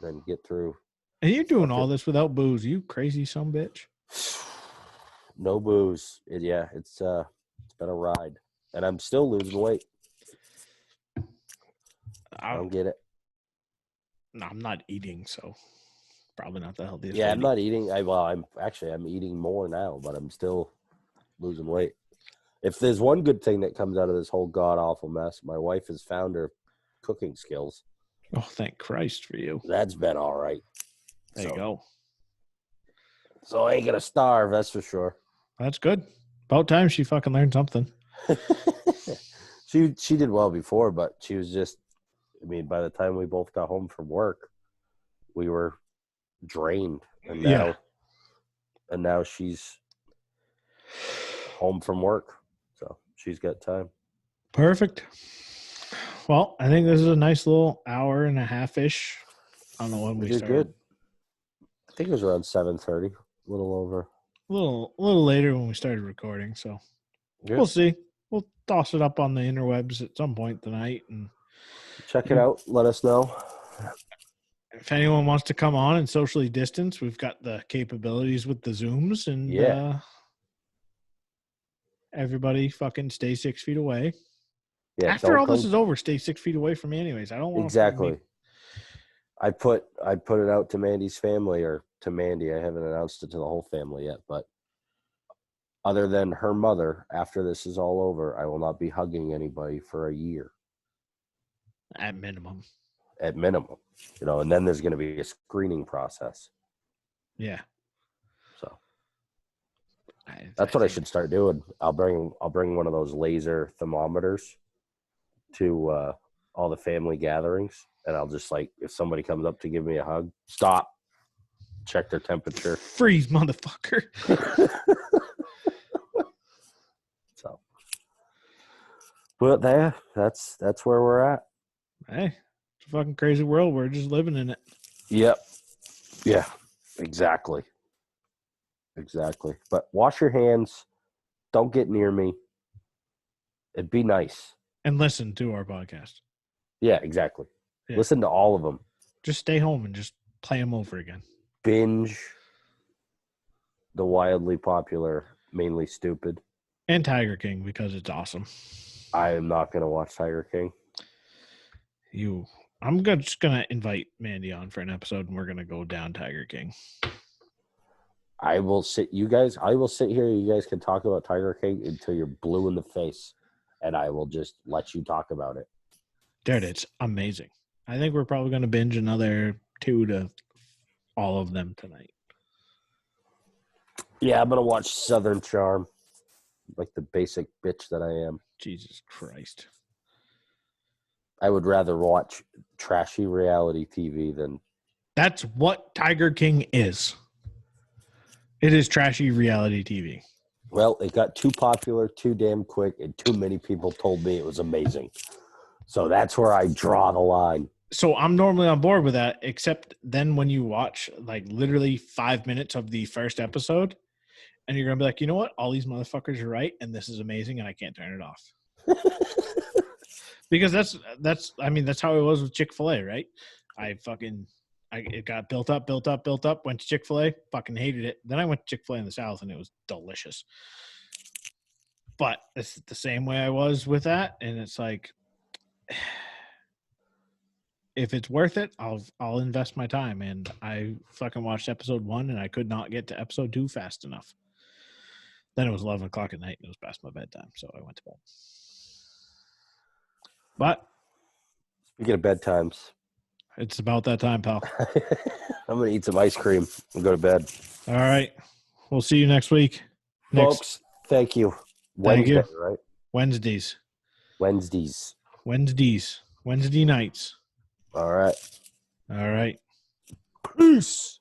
then get through. And you're doing all this without booze, you crazy sumbitch. No booze. It's been a ride, and I'm still losing weight. I don't get it. No, I'm not eating, so probably not the healthiest. Yeah, I'm not eating. I'm eating more now, but I'm still losing weight. If there's one good thing that comes out of this whole god awful mess, my wife has found her cooking skills. Oh, thank Christ for you. That's been all right. There you go. So I ain't gonna starve, that's for sure. That's good. About time she fucking learned something. She did well before, but she was just, by the time we both got home from work, we were drained. And now she's home from work. So she's got time. Perfect. Well, I think this is a nice little hour and a half-ish. I don't know when we started. Good. I think it was around 7:30, a little over. A little later when we started recording, so We'll see. We'll toss it up on the interwebs at some point tonight and check it out. Let us know. If anyone wants to come on and socially distance, we've got the capabilities with the Zooms, and everybody fucking stay 6 feet away. Yeah, after all this is over, stay 6 feet away from me anyways. I don't want exactly. I put it out to Mandy's family, or to Mandy. I haven't announced it to the whole family yet, but other than her mother, after this is all over, I will not be hugging anybody for a year. At minimum. At minimum. And then there's going to be a screening process. Yeah. So. That's what I should start doing. I'll bring one of those laser thermometers to all the family gatherings, and I'll just like if somebody comes up to give me a hug, stop, check their temperature. Freeze, motherfucker. So, but that's where we're at. Hey, it's a fucking crazy world. We're just living in it. Yep. Yeah. Exactly. But wash your hands. Don't get near me. It'd be nice. And listen to our podcast. Yeah, exactly. Yeah. Listen to all of them. Just stay home and just play them over again. Binge the wildly popular Mainly Stoopid. And Tiger King because it's awesome. I am not going to watch Tiger King. Just gonna invite Mandy on for an episode, and we're gonna go down Tiger King. I will sit here. You guys can talk about Tiger King until you're blue in the face, and I will just let you talk about it. Dude, it's amazing. I think we're probably gonna binge another 2 to all of them tonight. Yeah, I'm gonna watch Southern Charm, like the basic bitch that I am. Jesus Christ. I would rather watch trashy reality TV than. That's what Tiger King is. It is trashy reality TV. Well, it got too popular, too damn quick, and too many people told me it was amazing. So that's where I draw the line. So I'm normally on board with that, except then when you watch like literally 5 minutes of the first episode, and you're gonna be like, you know what? All these motherfuckers are right, and this is amazing, and I can't turn it off. Because that's how it was with Chick-fil-A, right? It got built up, went to Chick-fil-A, fucking hated it. Then I went to Chick-fil-A in the South, and it was delicious. But it's the same way I was with that, and it's like, if it's worth it, I'll invest my time. And I fucking watched episode 1, and I could not get to episode 2 fast enough. Then it was 11 o'clock at night, and it was past my bedtime, so I went to bed. But speaking of bedtimes, it's about that time, pal. I'm going to eat some ice cream and go to bed. All right. We'll see you next week. Folks, thank you. Thank you. Right? Wednesday nights. All right. All right. Peace.